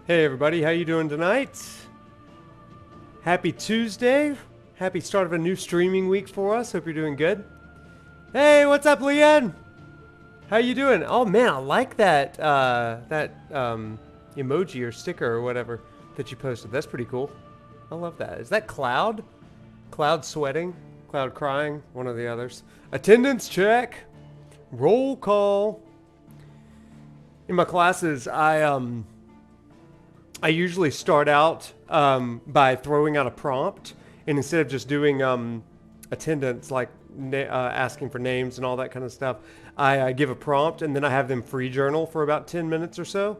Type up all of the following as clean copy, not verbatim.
Hey everybody, how you doing tonight? Happy Tuesday. Happy start of a new streaming week for us. Hope you're doing good. Hey, what's up, Leanne? How you doing? Oh man, I like that emoji or sticker or whatever that you posted. That's pretty cool. I love that. Is that Cloud? Cloud sweating? Cloud crying? One of the others. Attendance check. Roll call. In my classes, I usually start out by throwing out a prompt, and instead of just doing attendance, like asking for names and all that kind of stuff, I give a prompt, and then I have them free journal for about 10 minutes or so.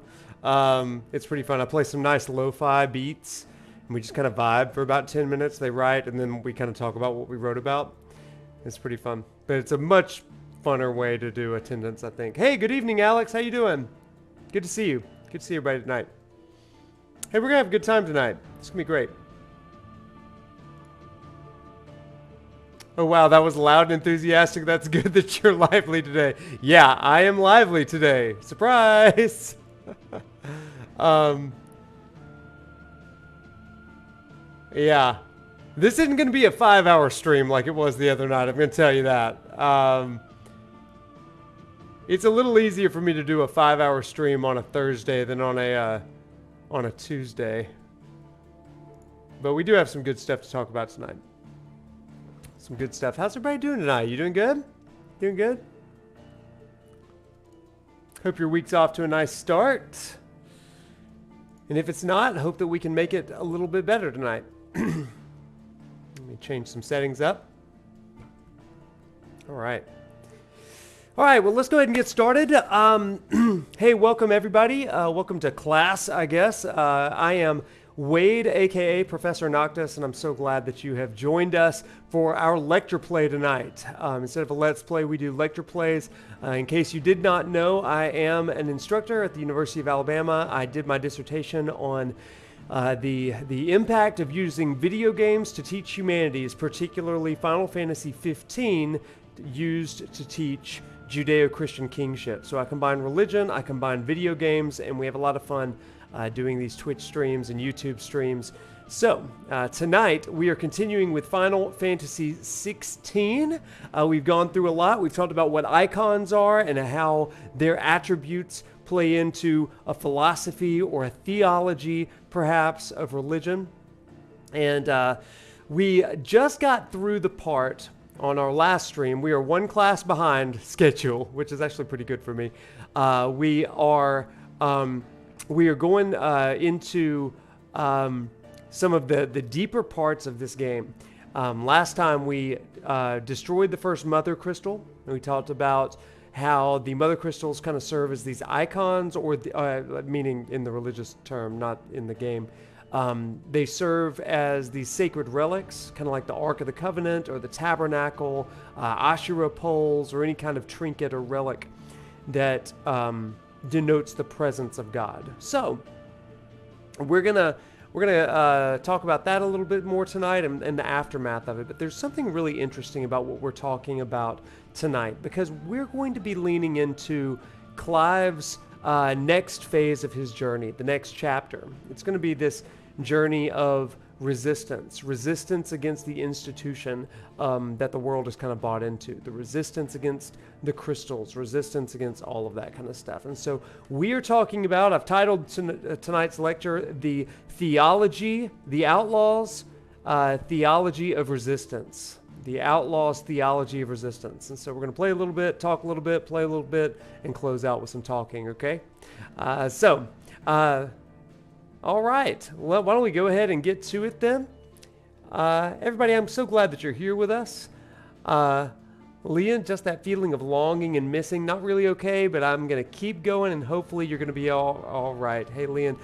It's pretty fun. I play some nice lo-fi beats, and we just kind of vibe for about 10 minutes. They write, and then we kind of talk about what we wrote about. It's pretty fun, but it's a much funner way to do attendance, I think. Hey, good evening, Alex. How you doing? Good to see you. Good to see everybody tonight. Hey, we're gonna have a good time tonight. It's gonna be great. Oh wow, that was loud and enthusiastic. That's good that you're lively today. Yeah, I am lively today. Surprise! Yeah. This isn't gonna be a 5-hour stream like it was the other night, I'm gonna tell you that. It's a little easier for me to do a 5-hour stream on a Thursday than on a Tuesday. But we do have some good stuff to talk about tonight. Some good stuff. How's everybody doing tonight? You doing good? Doing good? Hope your week's off to a nice start. And if it's not, hope that we can make it a little bit better tonight. Let me change some settings up. All right. All right, well, let's go ahead and get started. Hey, welcome, everybody. Welcome to class, I guess. I am Wade, a.k.a. ProfNoctis, and I'm so glad that you have joined us for our lecture play tonight. Instead of a Let's Play, we do lecture plays. In case you did not know, I am an instructor at the University of Alabama. I did my dissertation on the impact of using video games to teach humanities, particularly Final Fantasy XV, used to teach Judeo-Christian kingship. So I combine religion, I combine video games, and we have a lot of fun doing these Twitch streams and YouTube streams. So tonight we are continuing with Final Fantasy XVI. We've gone through a lot. We've talked about what icons are and how their attributes play into a philosophy or a theology, perhaps, of religion. And we just got through the part on our last stream. We are one class behind schedule, which is actually pretty good for me. We are going into some of the deeper parts of this game. Last time we destroyed the first mother crystal, and we talked about how the mother crystals kind of serve as these icons, or meaning in the religious term, not in the game. They serve as these sacred relics, kind of like the Ark of the Covenant or the Tabernacle, Asherah poles, or any kind of trinket or relic that denotes the presence of God. So we're gonna talk about that a little bit more tonight and the aftermath of it. But there's something really interesting about what we're talking about tonight, because we're going to be leaning into Clive's next phase of his journey, the next chapter. It's going to be this journey of resistance against the institution that the world is kind of bought into, the resistance against the crystals, resistance against all of that kind of stuff. And so we are talking about, I've titled tonight's lecture, the Theology, the Outlaws, Theology of Resistance. The Outlaws' Theology of Resistance. And so we're going to play a little bit, talk a little bit, play a little bit, and close out with some talking, okay? All right. Well, why don't we go ahead and get to it then? Everybody, I'm so glad that you're here with us. Leon, just that feeling of longing and missing, not really okay, but I'm going to keep going, and hopefully you're going to be all right. Hey, Leon,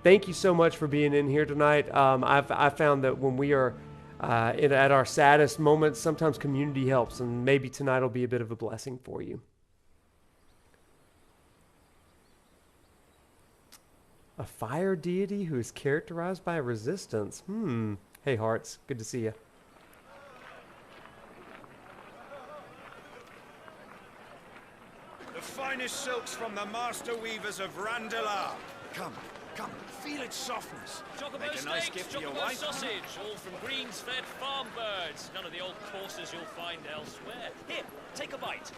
thank you so much for being in here tonight. I've found that when we are at our saddest moments, sometimes community helps, and maybe tonight will be a bit of a blessing for you. A fire deity who is characterized by resistance. Hey, Hearts. Good to see you. The finest silks from the master weavers of Randalar. Come, Come, feel its softness. Chocobo Make a nice steaks, gift for your chocobo wife. sausage, all from greens-fed farm birds. None of the old courses you'll find elsewhere. Here, take a bite.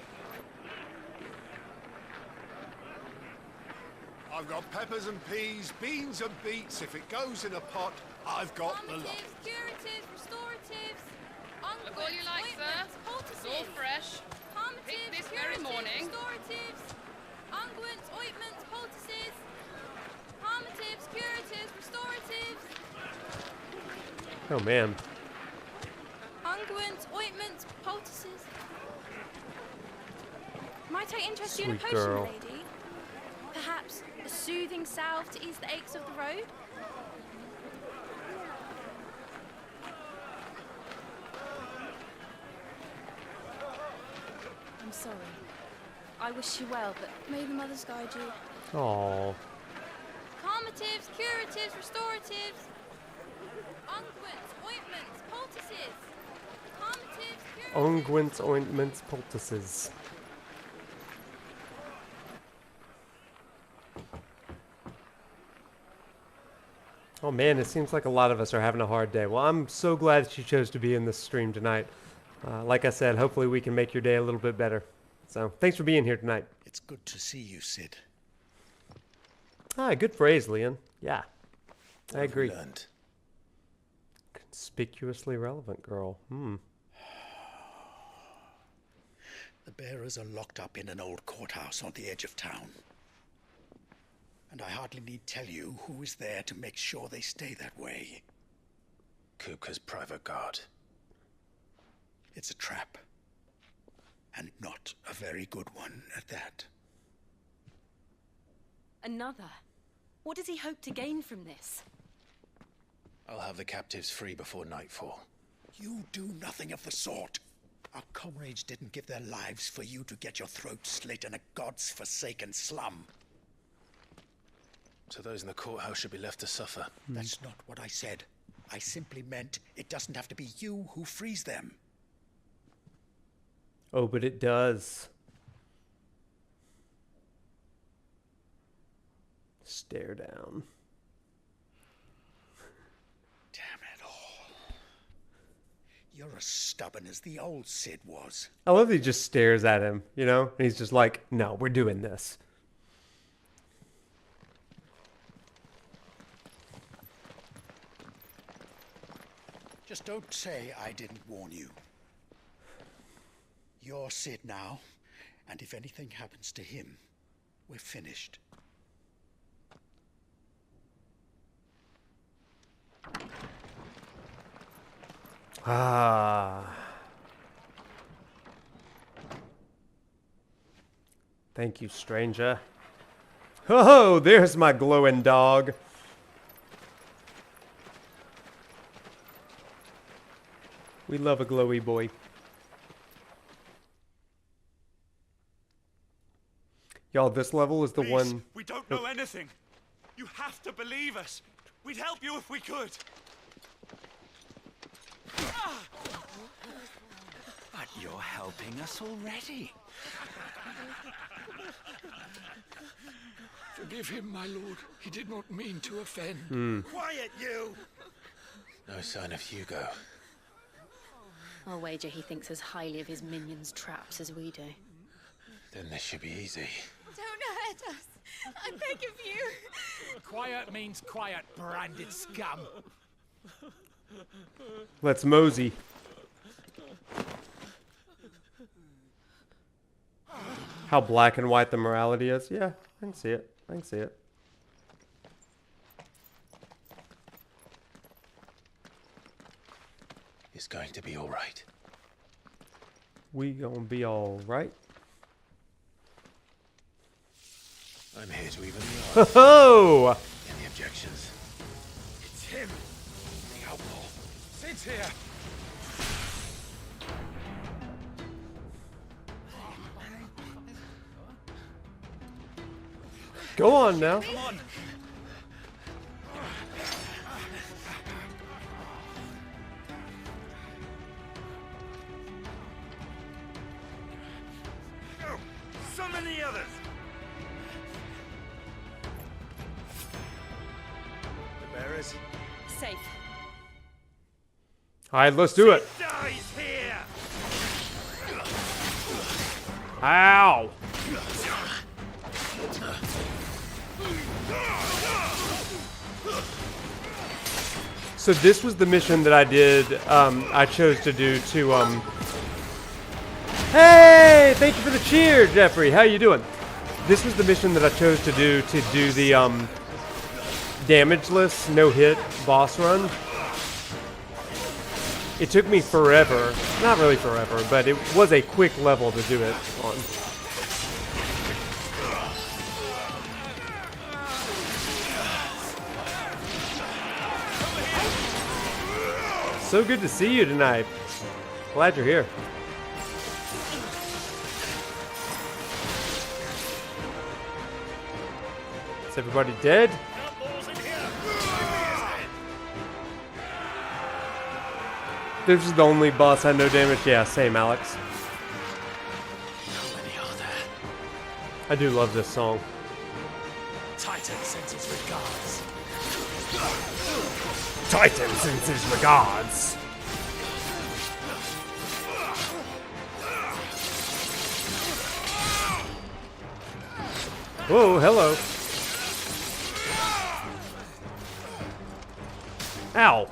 I've got peppers and peas, beans and beets. If it goes in a pot, I've got the lot. Calmatives, curatives, restoratives, Look all you like, sir. It's all fresh. Picked this very morning. Restoratives, unguents, ointments, poultices, calmatives, curatives, restoratives, Oh man. unguents, ointments, poultices. Might I interest you in a Sweet potion, girl. lady? Perhaps a soothing salve to ease the aches of the road? I'm sorry. I wish you well, but may the mothers guide you. Oh. Calmatives, curatives, restoratives, unguents, ointments, poultices. Calmatives, curatives. Unguents, ointments, poultices. Oh man, it seems like a lot of us are having a hard day. Well, I'm so glad that you chose to be in this stream tonight. Like I said, hopefully we can make your day a little bit better. So, thanks for being here tonight. It's good to see you, Sid. Ah, good phrase, Leon. Yeah, I agree. Learned. Conspicuously relevant, girl. The bearers are locked up in an old courthouse on the edge of town. And I hardly need tell you who is there to make sure they stay that way. Kupka's private guard. It's a trap. And not a very good one at that. Another? What does he hope to gain from this? I'll have the captives free before nightfall. You do nothing of the sort. Our comrades didn't give their lives for you to get your throat slit in a god's forsaken slum. So those in the courthouse should be left to suffer. That's not what I said. I simply meant it doesn't have to be you who frees them. Oh, but it does. Stare down. Damn it all. You're as stubborn as the old Sid was. I love that he just stares at him, you know? And he's just like, no, we're doing this. Just don't say I didn't warn you. You're Sid now, and if anything happens to him, we're finished. Ah. Thank you, stranger. Oh, there's my glowing dog. We love a glowy boy. Y'all, this level is the Please, one... we don't know anything. You have to believe us. We'd help you if we could. But you're helping us already. Forgive him, my lord. He did not mean to offend. Quiet, you! No sign of Hugo. I'll wager he thinks as highly of his minions' traps as we do. Then this should be easy. Don't hurt us. I beg of you. Quiet means quiet, branded scum. Let's mosey. How black and white the morality is. Yeah, I can see it. I can see it. It's going to be all right. We gonna be all right. I'm here to even the odds. Ho! Any objections? It's him, the outlaw. Sid's here. Go on now. Come on. Go. Summon the others. Alright, let's do it. Ow! So this was the mission that I did, I chose to do to, Hey! Thank you for the cheer, Jeffrey. How you doing? This was the mission that I chose to do the, damageless, no-hit boss run. It took me forever. Not really forever, but it was a quick level to do it on. So good to see you tonight. Glad you're here. Is everybody dead? This is the only boss I know damage. Yeah, same, Alex. How many are there? I do love this song. Titan sends his regards. Titan sends his regards. Whoa, hello. Ow.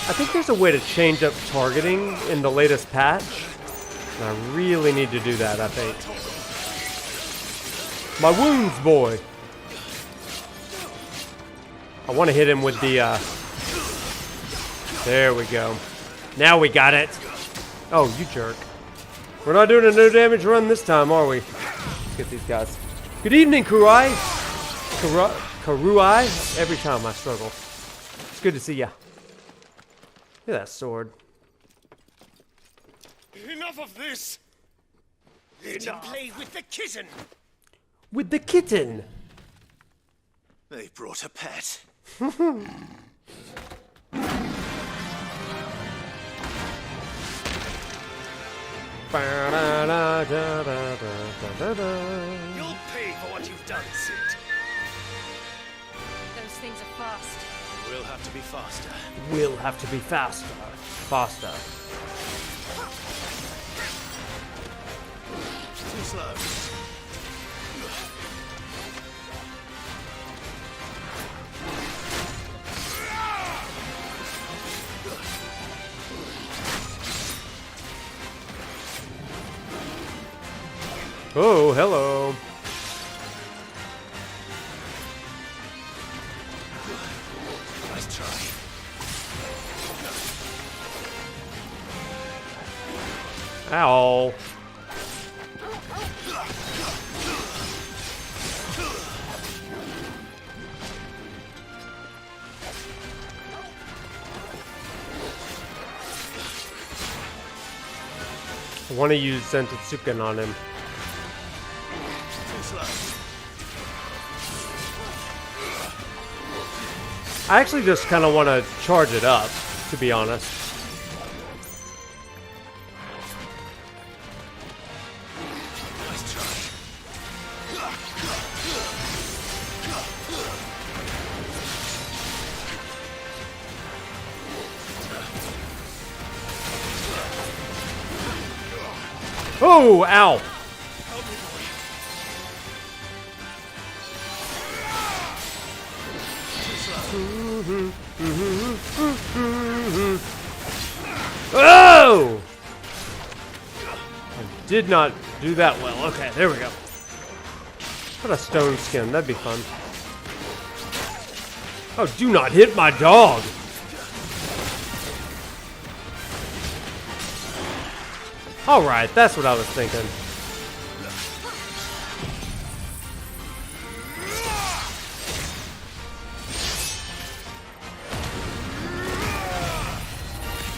I think there's a way to change up targeting in the latest patch. And I really need to do that, I think. My wounds, boy. I want to hit him with the, There we go. Now we got it. Oh, you jerk. We're not doing a no damage run this time, are we? Let's get these guys. Good evening, Kurai. Kurai. Every time I struggle. It's good to see ya. Look at that sword. Enough of this! Let him play with the kitten. With the kitten. They brought a pet. You'll pay for what you've done, Sid. Those things are fast. We'll have to be faster. We'll have to be faster. Faster. Too slow. Oh, hello. Nice try. Ow. I want to use Sentetsuken on him. I actually just kind of want to charge it up, to be honest. Nice try. Oh, ow. Oh! I did not do that well. Okay, there we go. What a stone skin. That'd be fun. Oh, do not hit my dog. Alright, that's what I was thinking.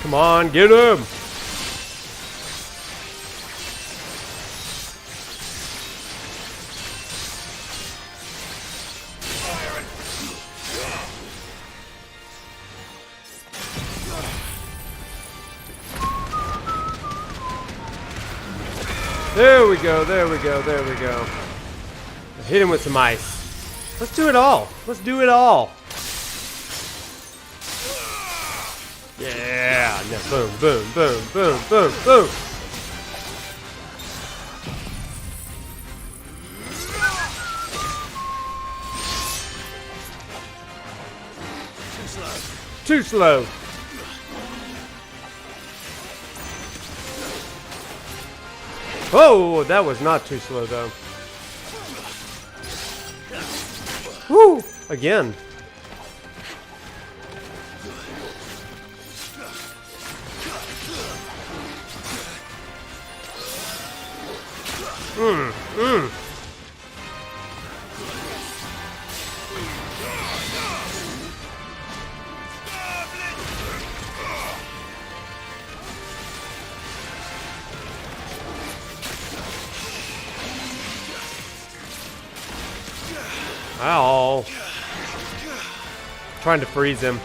Come on, get him! There we go, there we go, there we go. Hit him with some ice. Let's do it all. Let's do it all. Yeah. Now, boom, boom, boom, boom, boom, boom. Too slow. Oh, that was not too slow though. Woo! Again. Ow. Trying to freeze him.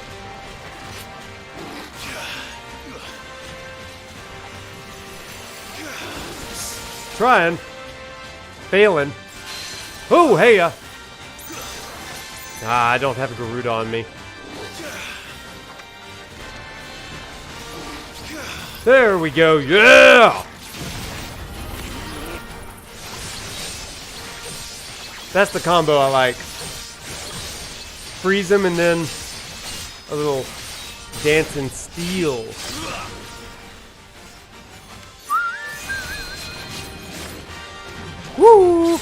Trying. Failing. Oh, hey. I don't have a Garuda on me. There we go. Yeah! That's the combo I like. Freeze him and then a little dancing steel. Woo!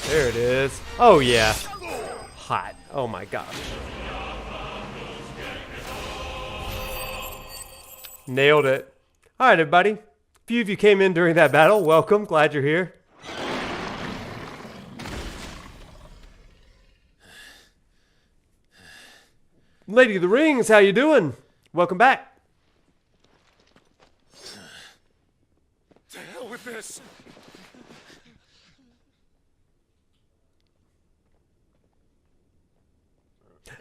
There it is. Oh yeah. Hot. Oh my gosh. Nailed it. All right, everybody. A few of you came in during that battle. Welcome. Glad you're here. Lady of the Rings, how you doing? Welcome back. To hell with this.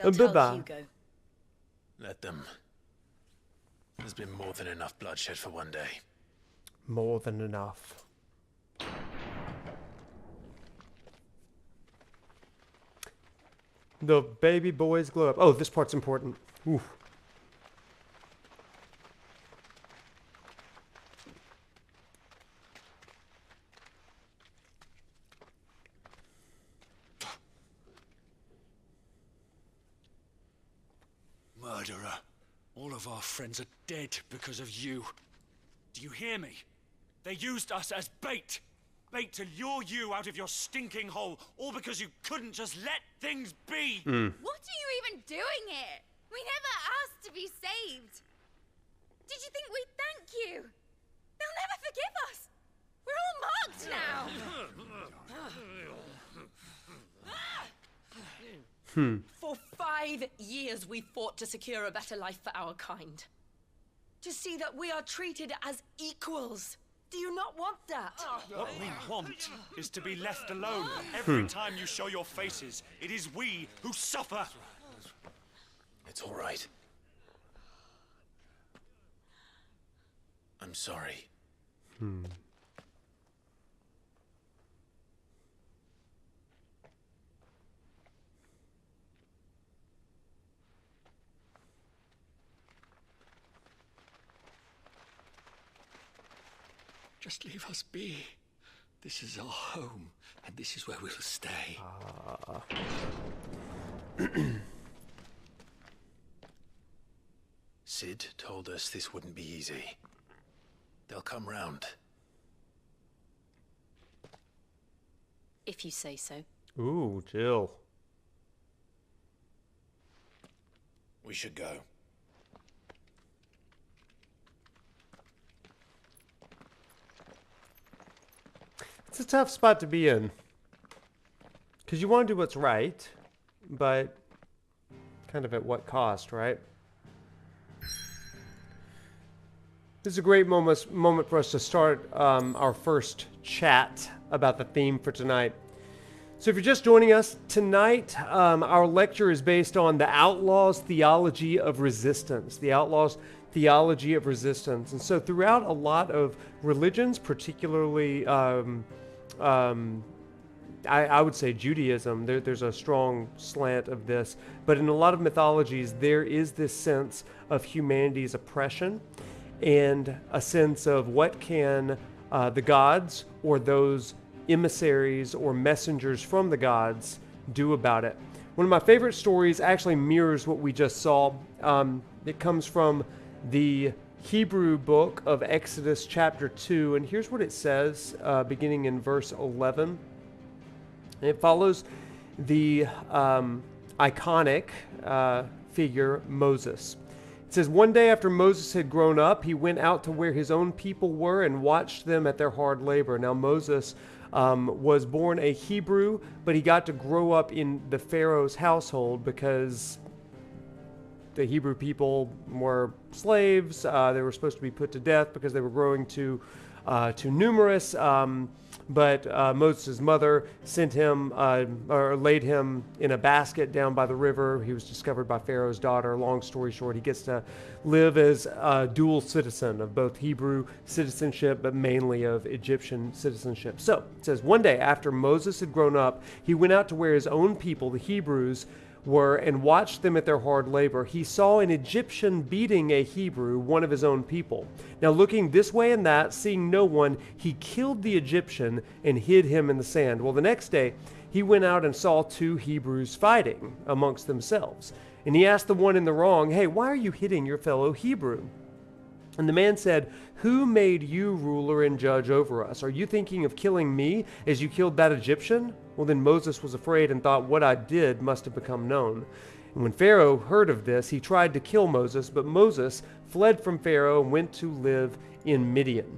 They'll tell Hugo. Let them. There's been more than enough bloodshed for one day. More than enough. The baby boys glow up. Oh, this part's important. Ooh. Murderer. All of our friends are dead because of you. Do you hear me? They used us as bait. Bait to lure you out of your stinking hole, all because you couldn't just let things be. What are you even doing here? We never asked to be saved. Did you think we'd thank you? They'll never forgive us. We're all marked now. For 5 years we fought to secure a better life for our kind. To see that we are treated as equals. Do you not want that? What we want is to be left alone. Every time you show your faces, it is we who suffer. It's all right. I'm sorry. Just leave us be. This is our home, and this is where we'll stay. Sid told us this wouldn't be easy. They'll come round. If you say so. Ooh, Jill. We should go. It's a tough spot to be in. Because you want to do what's right, but kind of at what cost, right? This is a great moment for us to start our first chat about the theme for tonight. So if you're just joining us tonight, our lecture is based on the Outlaw's theology of resistance. The Outlaw's theology of resistance. And so throughout a lot of religions, particularly I would say Judaism, there's a strong slant of this, but in a lot of mythologies, there is this sense of humanity's oppression and a sense of what can the gods or those emissaries or messengers from the gods do about it. One of my favorite stories actually mirrors what we just saw. It comes from the Hebrew book of Exodus chapter 2, and here's what it says, beginning in verse 11. And it follows the iconic figure Moses. It says, "One day after Moses had grown up, he went out to where his own people were and watched them at their hard labor." Now Moses was born a Hebrew, but he got to grow up in the Pharaoh's household because the Hebrew people were slaves. They were supposed to be put to death because they were growing too numerous. But Moses' mother sent him or laid him in a basket down by the river. He was discovered by Pharaoh's daughter. Long story short, he gets to live as a dual citizen of both Hebrew citizenship, but mainly of Egyptian citizenship. So it says, "One day after Moses had grown up, he went out to where his own people, the Hebrews, were and watched them at their hard labor. He saw an Egyptian beating a Hebrew, one of his own people. Now looking this way and that, seeing no one, he killed the Egyptian and hid him in the sand. Well, the next day he went out and saw two Hebrews fighting amongst themselves. And he asked the one in the wrong, 'Hey, why are you hitting your fellow Hebrew?' And the man said, 'Who made you ruler and judge over us? Are you thinking of killing me as you killed that Egyptian?' Well, then Moses was afraid and thought what I did must have become known. And when Pharaoh heard of this, he tried to kill Moses, but Moses fled from Pharaoh and went to live in Midian."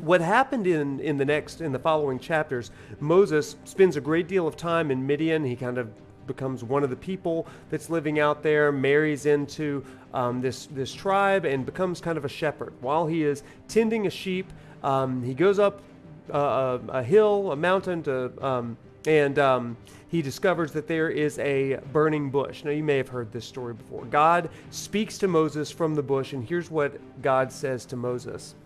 What happened in the following chapters, Moses spends a great deal of time in Midian. He kind of becomes one of the people that's living out there, marries into this tribe, and becomes kind of a shepherd. While he is tending a sheep, he goes up a hill, a mountain, and he discovers that there is a burning bush. Now, you may have heard this story before. God speaks to Moses from the bush, and here's what God says to Moses.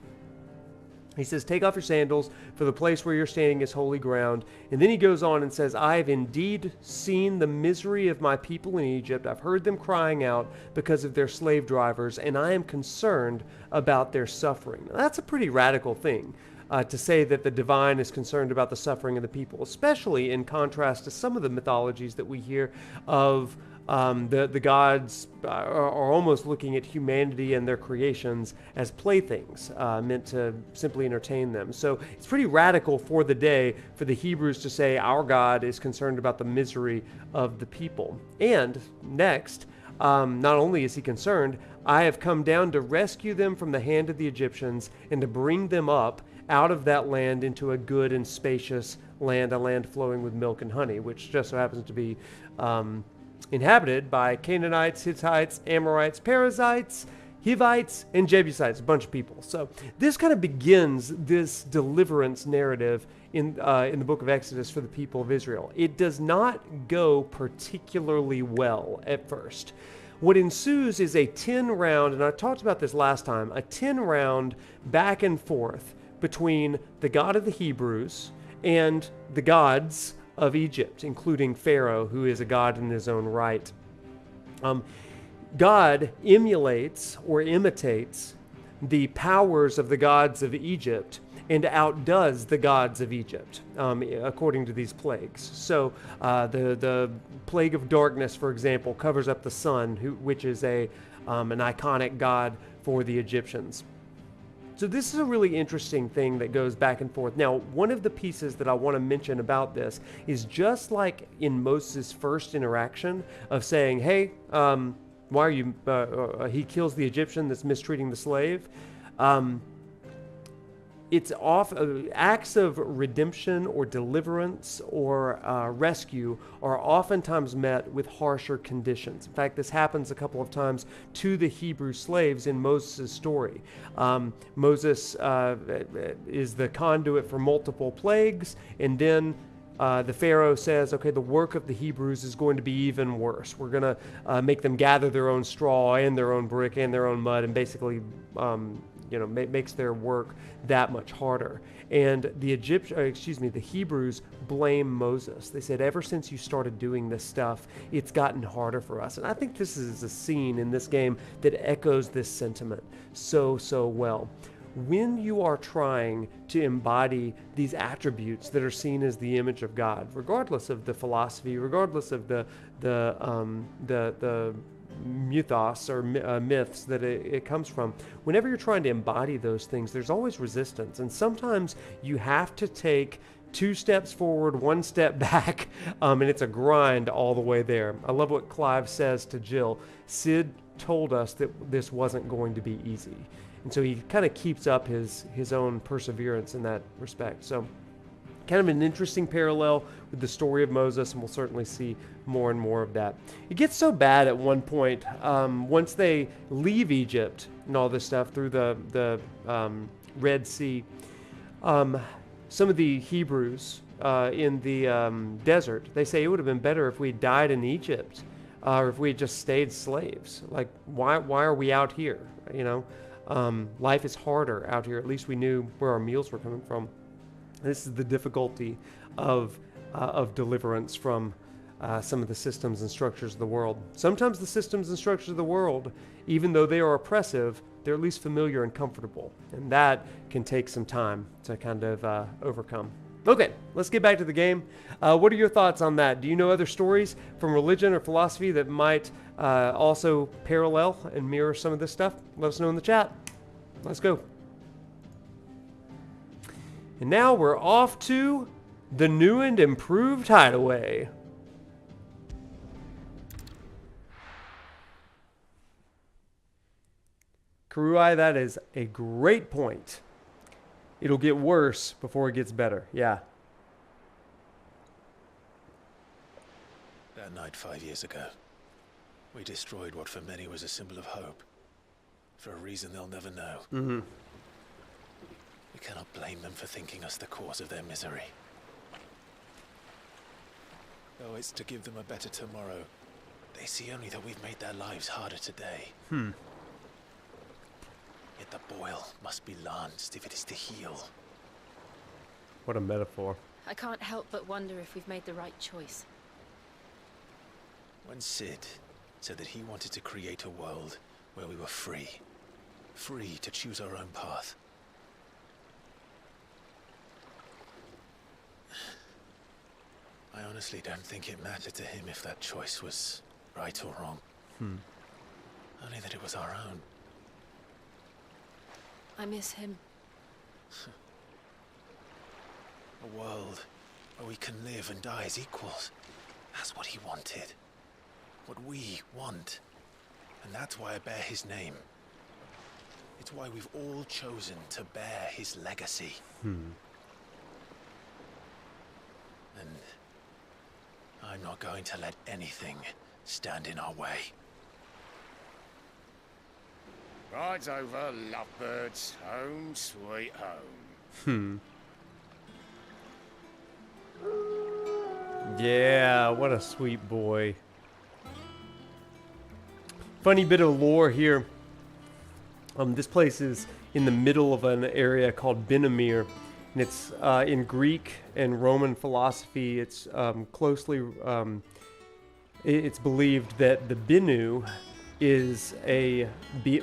He says, "Take off your sandals, for the place where you're standing is holy ground." And then he goes on and says, "I have indeed seen the misery of my people in Egypt. I've heard them crying out because of their slave drivers, and I am concerned about their suffering." Now, that's a pretty radical thing to say that the divine is concerned about the suffering of the people, especially in contrast to some of the mythologies that we hear of the gods are almost looking at humanity and their creations as playthings meant to simply entertain them. So it's pretty radical for the day for the Hebrews to say our God is concerned about the misery of the people. And next, not only is he concerned, "I have come down to rescue them from the hand of the Egyptians and to bring them up out of that land into a good and spacious land, a land flowing with milk and honey," which just so happens to be inhabited by Canaanites, Hittites, Amorites, Perizzites, Hivites, and Jebusites, a bunch of people. So this kind of begins this deliverance narrative in the book of Exodus for the people of Israel. It does not go particularly well at first. What ensues is a 10-round, and I talked about this last time, a 10-round back and forth between the God of the Hebrews and the gods of Egypt, including Pharaoh, who is a god in his own right. God emulates or imitates the powers of the gods of Egypt and outdoes the gods of Egypt, according to these plagues. So the plague of darkness, for example, covers up the sun, which is an iconic god for the Egyptians. So this is a really interesting thing that goes back and forth. Now, one of the pieces that I want to mention about this is just like in Moses' first interaction of saying, "Hey, why are you?" He kills the Egyptian that's mistreating the slave. It's acts of redemption or deliverance or rescue are oftentimes met with harsher conditions. In fact, this happens a couple of times to the Hebrew slaves in Moses' story. Moses is the conduit for multiple plagues, and then the Pharaoh says, okay, the work of the Hebrews is going to be even worse. We're going to make them gather their own straw and their own brick and their own mud and basically makes their work that much harder. And the Hebrews blame Moses. They said, ever since you started doing this stuff, it's gotten harder for us. And I think this is a scene in this game that echoes this sentiment so well. When you are trying to embody these attributes that are seen as the image of God, regardless of the philosophy, regardless of the mythos or myths that it comes from, whenever you're trying to embody those things, there's always resistance. And sometimes you have to take 2 steps forward, 1 step back, and it's a grind all the way there. I love what Clive says to Jill. Sid told us that this wasn't going to be easy. And so he kind of keeps up his own perseverance in that respect. So kind of an interesting parallel with the story of Moses, and we'll certainly see more and more of that. It gets so bad at one point, once they leave Egypt and all this stuff through the Red Sea, some of the Hebrews in the desert, they say it would have been better if we died in Egypt, or if we had just stayed slaves. Like, why are we out here? Life is harder out here. At least we knew where our meals were coming from. This is the difficulty of deliverance from some of the systems and structures of the world. Sometimes the systems and structures of the world, even though they are oppressive, they're at least familiar and comfortable. And that can take some time to kind of overcome. Okay, let's get back to the game. What are your thoughts on that? Do you know other stories from religion or philosophy that might also parallel and mirror some of this stuff? Let us know in the chat. Let's go. And now we're off to the new and improved hideaway. Karui, that is a great point. It'll get worse before it gets better. Yeah. That night 5 years ago, we destroyed what for many was a symbol of hope. For a reason they'll never know. Mm-hmm. We cannot blame them for thinking us the cause of their misery. Though it's to give them a better tomorrow, they see only that we've made their lives harder today. Yet the boil must be lanced if it is to heal. What a metaphor. I can't help but wonder if we've made the right choice. When Sid said that he wanted to create a world where we were free to choose our own path, I honestly don't think it mattered to him if that choice was right or wrong. Only that it was our own. I miss him. A world where we can live and die as equals. That's what he wanted. What we want. And that's why I bear his name. It's why we've all chosen to bear his legacy. And I'm not going to let anything stand in our way. Rides over, lovebirds, home sweet home. Yeah, what a sweet boy. Funny bit of lore here. This place is in the middle of an area called Benamir, and it's in Greek and Roman philosophy. It's it's believed that the Binu is a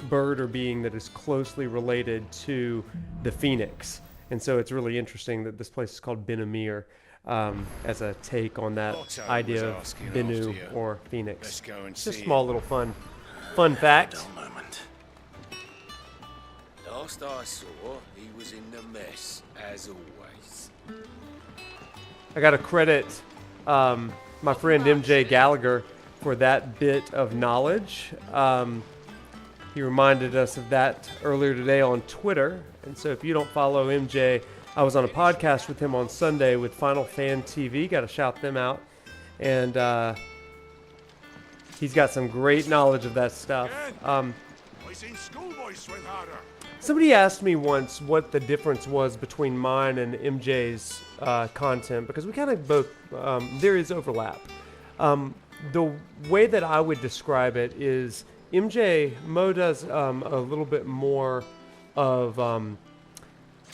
bird or being that is closely related to the phoenix, and so it's really interesting that this place is called Benamir as a take on that idea of Binu or phoenix. It's just a small little fun fact. Last I saw, he was in the mess, as always. I got to credit my friend MJ Gallagher for that bit of knowledge. He reminded us of that earlier today on Twitter. And so if you don't follow MJ, I was on a podcast with him on Sunday with Final Fan TV. Got to shout them out. And he's got some great knowledge of that stuff. I seen schoolboys swim harder. Somebody asked me once what the difference was between mine and MJ's content, because we kind of both, there is overlap. The way that I would describe it is Mo does a little bit more of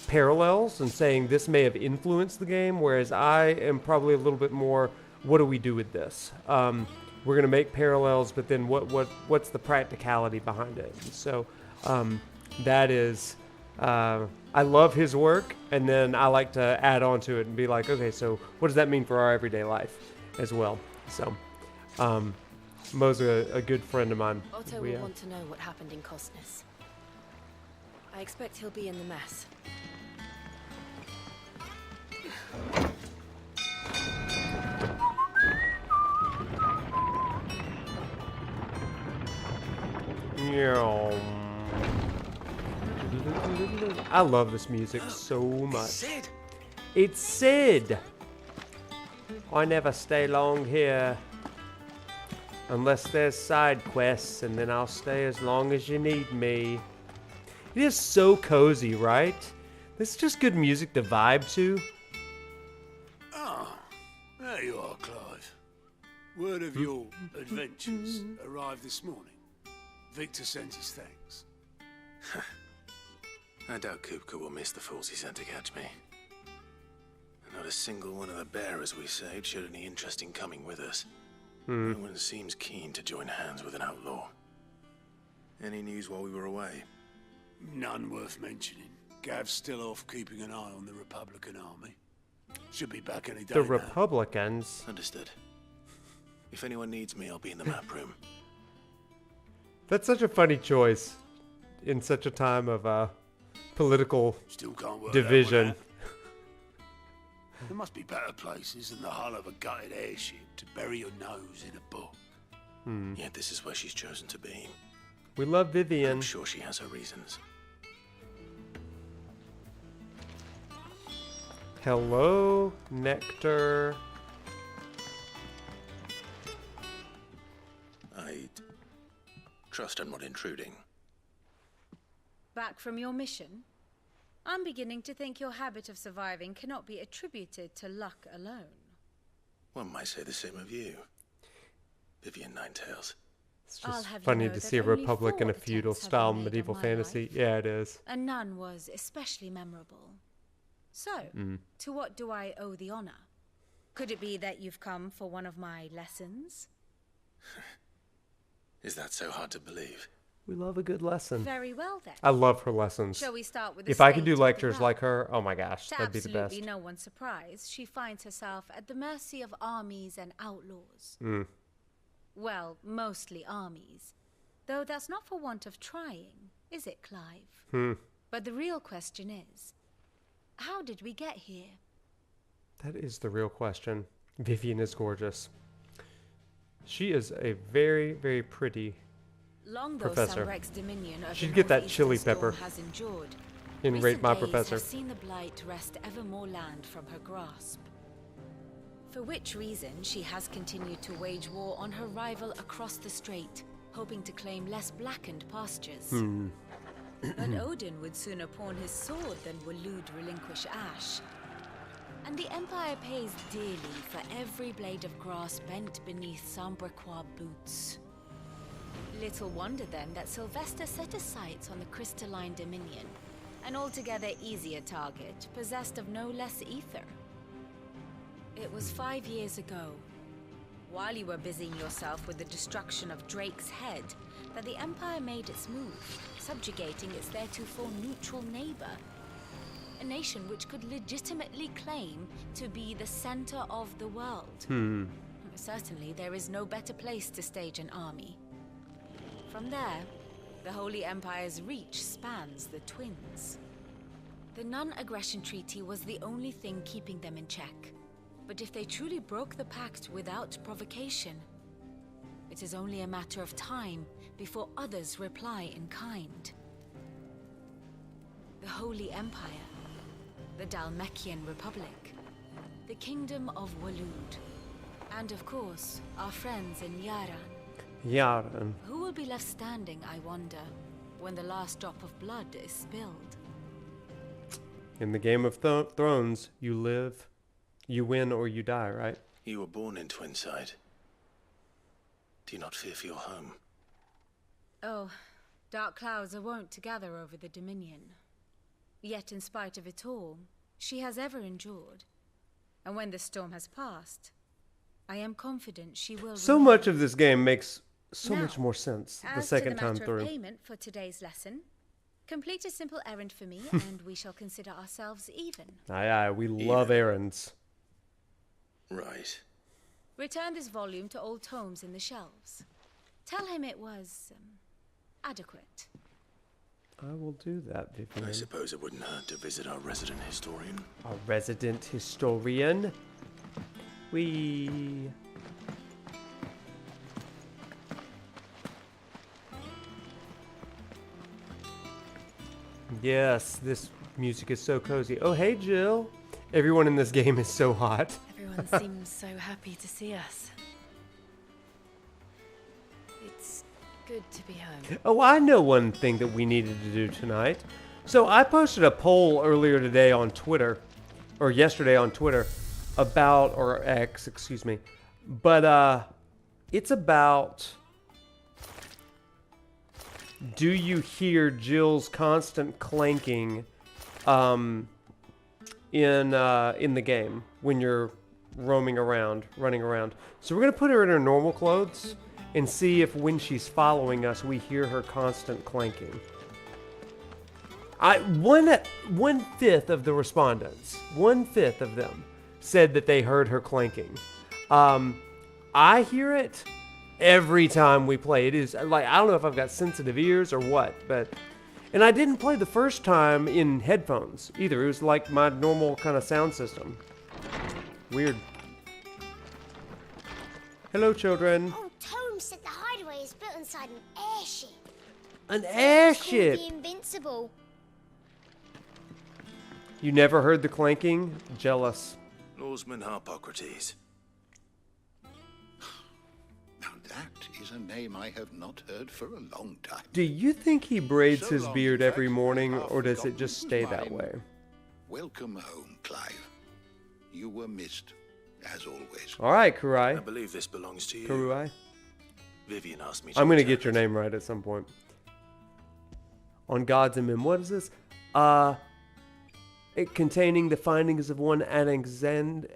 parallels and saying this may have influenced the game, whereas I am probably a little bit more, what do we do with this? We're going to make parallels, but then what's the practicality behind it? And so that is, I love his work, and then I like to add on to it and be like, okay, so what does that mean for our everyday life as well? So Mo's a good friend of mine. Otto will want to know what happened in Cosnus. I expect he'll be in the mess. I love this music so much. Sid. It's Sid. I never stay long here unless there's side quests, and then I'll stay as long as you need me. It is so cozy, right? This is just good music to vibe to. Ah, there you are, Clive. Word of your adventures arrived this morning. Victor sends his thanks. I doubt Kupka will miss the fools he sent to catch me. Not a single one of the bearers we saved showed any interest in coming with us. No one seems keen to join hands with an outlaw. Any news while we were away? None worth mentioning. Gav's still off keeping an eye on the Republican army. Should be back any day The now. Republicans? Understood. If anyone needs me, I'll be in the map room. That's such a funny choice in such a time of political Still can't work division. That one out. There must be better places than the hull of a gutted airship to bury your nose in a book. Yet this is where she's chosen to be. We love Vivian. I'm sure she has her reasons. Hello, Nectar. I trust I'm not intruding. Back from your mission? I'm beginning to think your habit of surviving cannot be attributed to luck alone. One might say the same of you, Vivian Ninetails. It's just funny to see a republic in a feudal style medieval fantasy. Yeah, it is. And none was especially memorable. So, to what do I owe the honor? Could it be that you've come for one of my lessons? Is that so hard to believe? We love a good lesson. Very well then. I love her lessons. Shall we start with the If I could do state of the lectures realm? like her, oh my gosh, To that'd be the best. absolutely no one's surprise, she finds herself at the mercy of armies and outlaws. Well, mostly armies. Though that's not for want of trying, is it, Clive? But the real question is, how did we get here? That is the real question. Vivian is gorgeous. She is a very, very pretty Long though professor. Sunbreak's dominion of She'd the get that northeastern chili storm pepper has endured, in Rate My recent days Professor. have seen the blight wrest ever more land from her grasp. For which reason she has continued to wage war on her rival across the strait, hoping to claim less blackened pastures. But Odin would sooner pawn his sword than Waloed relinquish Ash. And the Empire pays dearly for every blade of grass bent beneath Sambraquois boots. Little wonder then that Sylvester set his sights on the crystalline dominion, an altogether easier target, possessed of no less ether. It was 5 years ago, while you were busying yourself with the destruction of Drake's head, that the Empire made its move, subjugating its theretofore neutral neighbor. A nation which could legitimately claim to be the center of the world. Certainly, there is no better place to stage an army. From there, the Holy Empire's reach spans the Twins. The non-aggression treaty was the only thing keeping them in check. But if they truly broke the pact without provocation, it is only a matter of time before others reply in kind. The Holy Empire, the Dalmekian Republic, the Kingdom of Waloed, and of course, our friends in Yaran. Yaran. Who will be left standing, I wonder, when the last drop of blood is spilled? In the Game of Thrones, you live, you win, or you die, right? You were born in Twinside. Do you not fear for your home? Oh, Dark clouds are wont to gather over the Dominion. Yet in spite of it all, she has ever endured. And when the storm has passed, I am confident she will So remain. much of this game makes so much more sense the As second to the time matter through. of payment for today's lesson, complete a simple errand for me, and we shall consider ourselves even. Aye, aye, we love errands. Right. Return this volume to old tomes in the shelves. Tell him it was adequate. I will do that, Vivian. I suppose it wouldn't hurt to visit our resident historian. Our resident historian. We. Yes, this music is so cozy. Oh, hey, Jill. Everyone in this game is so hot. Everyone seems so happy to see us. It's good to be home. Oh, I know one thing that we needed to do tonight. So I posted a poll earlier today on Twitter, or yesterday on Twitter, about, or X, excuse me. But it's about, do you hear Jill's constant clanking in the game when you're roaming around, running around? So we're going to put her in her normal clothes and see if when she's following us, we hear her constant clanking. One-fifth of the respondents, one-fifth of them, said that they heard her clanking. I hear it every time we play. It is like, I don't know if I've got sensitive ears or what, but... And I didn't play the first time in headphones either. It was like my normal kind of sound system. Weird. Hello, children. Oh, Tome said the hideaway is built inside an airship. An It's airship! called the Invincible. You never heard the clanking? Jealous. Norseman Harpocrates. Now that is a name I have not heard for a long time. Do you think he braids So his long, beard in every fact, morning, half or does it forgotten just it was stay that mine. way? Welcome home, Clive. You were missed, as always. All right, Kurai. I believe this belongs to you. Kurai. Vivian asked me to I'm going to return get your it. name right at some point. On Gods and Men. What is this? It containing the findings of one Anaximander,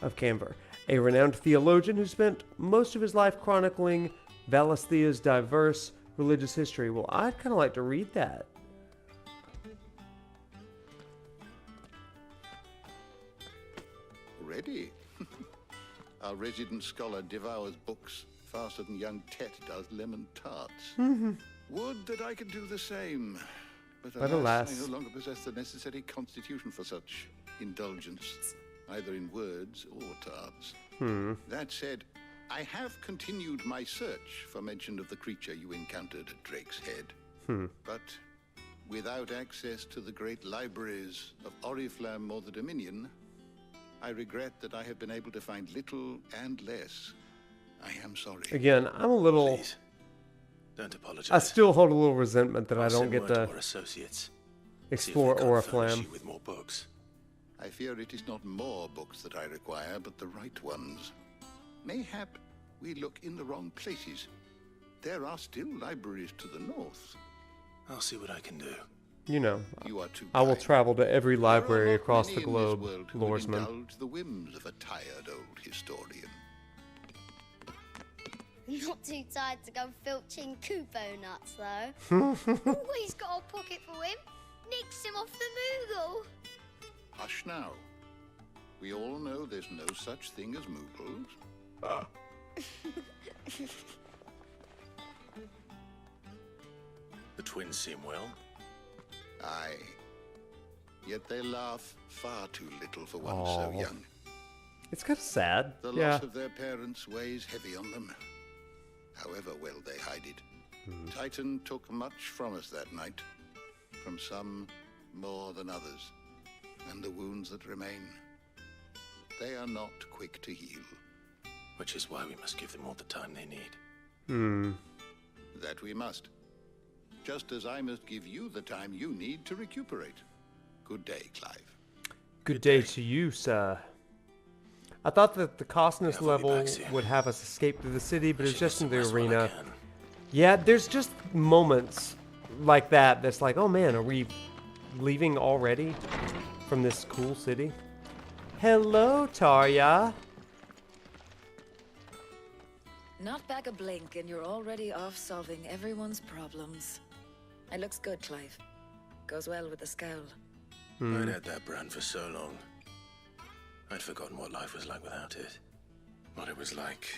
of Camber, a renowned theologian who spent most of his life chronicling Valisthea's diverse religious history. Well, I'd kind of like to read that. Ready? Our resident scholar devours books faster than young Tet does lemon tarts. Would that I could do the same. But alas. I no longer possess the necessary constitution for such indulgence, either in words or tarts. That said, I have continued my search for mention of the creature you encountered at Drake's Head. But without access to the great libraries of Oriflamme or the Dominion, I regret that I have been able to find little and less. I am sorry. Again, I'm a little... Please, don't apologize. I still hold a little resentment that I I'll don't send get word to our associates. explore See if they can't furnish Oriflamme. you with more books. I fear it is not more books that I require, but the right ones. Mayhap we look in the wrong places. There are still libraries to the north. I'll see what I can do. You know, You are too I will kind. travel to every There are library not across many the in this globe, world who would Loresman. indulge the whims of a tired old historian. Not too tired to go filching Kupo nuts, though. Always got a pocket for him. Nicks him off the Moogle. Hush now. We all know there's no such thing as Moogles. The twins seem well. Aye. Yet they laugh far too little for one so Aw. young. It's kind of sad. The Yeah. loss of their parents weighs heavy on them, however well they hide it. Titan took much from us that night, from some more than others, and the wounds that remain, they are not quick to heal. Which is why we must give them all the time they need. That we must. Just as I must give you the time you need to recuperate. Good day, Clive. Good day to you, sir. I thought that the Cosmos Yeah, I'll be level back soon. would have us escape through the city, but it's just in the rest while I arena. can. Yeah, there's just moments like that that's like, oh man, are we leaving already from this cool city? Hello, Tarya. Not back a blink and you're already off solving everyone's problems. It looks good, Clive. Goes well with the scowl. I'd had that brand for so long. I'd forgotten what life was like without it. What it was like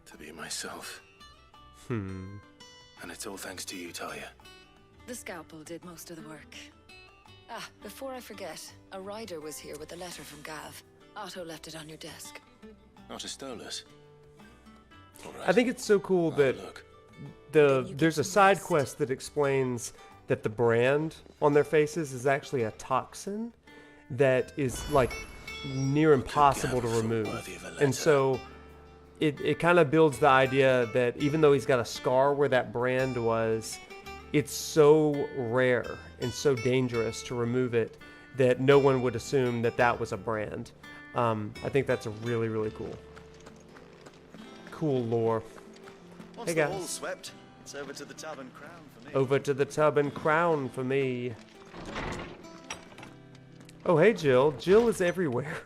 to be myself. And it's all thanks to you, Talia. The scalpel did most of the work. Ah, before I forget, a rider was here with a letter from Gav. Otto left it on your desk. Not a stolus. I think it's so cool that there's a side quest that explains that the brand on their faces is actually a toxin that is like near impossible to remove. And so it kind of builds the idea that even though he's got a scar where that brand was, it's so rare and so dangerous to remove it that no one would assume that that was a brand. I think that's a really, really cool lore. Once Hey the hall's guys. swept, it's over to the tub and crown for me. Over to the tub and crown for me. Oh, hey, Jill. Jill is everywhere.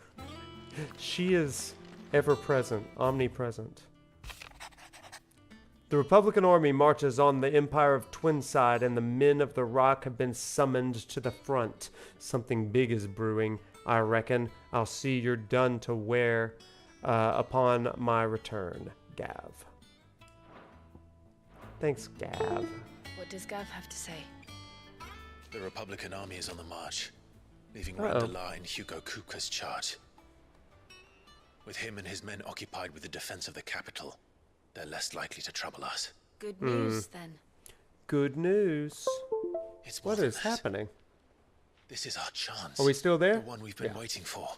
She is ever present, omnipresent. The Republican army marches on the Empire of Twinside, and the men of the Rock have been summoned to the front. Something big is brewing, I reckon. I'll see you're done to wear upon my return, Gav. Thanks, Gav. What does Gav have to say? The Republican army is on the march, leaving Uh-oh. Randalar in Hugo Kuka's charge. With him and his men occupied with the defense of the capital, they're less likely to trouble us. Good news, then. Good news. It's What is happening? This is our chance. Are we still there? The one we've been waiting for.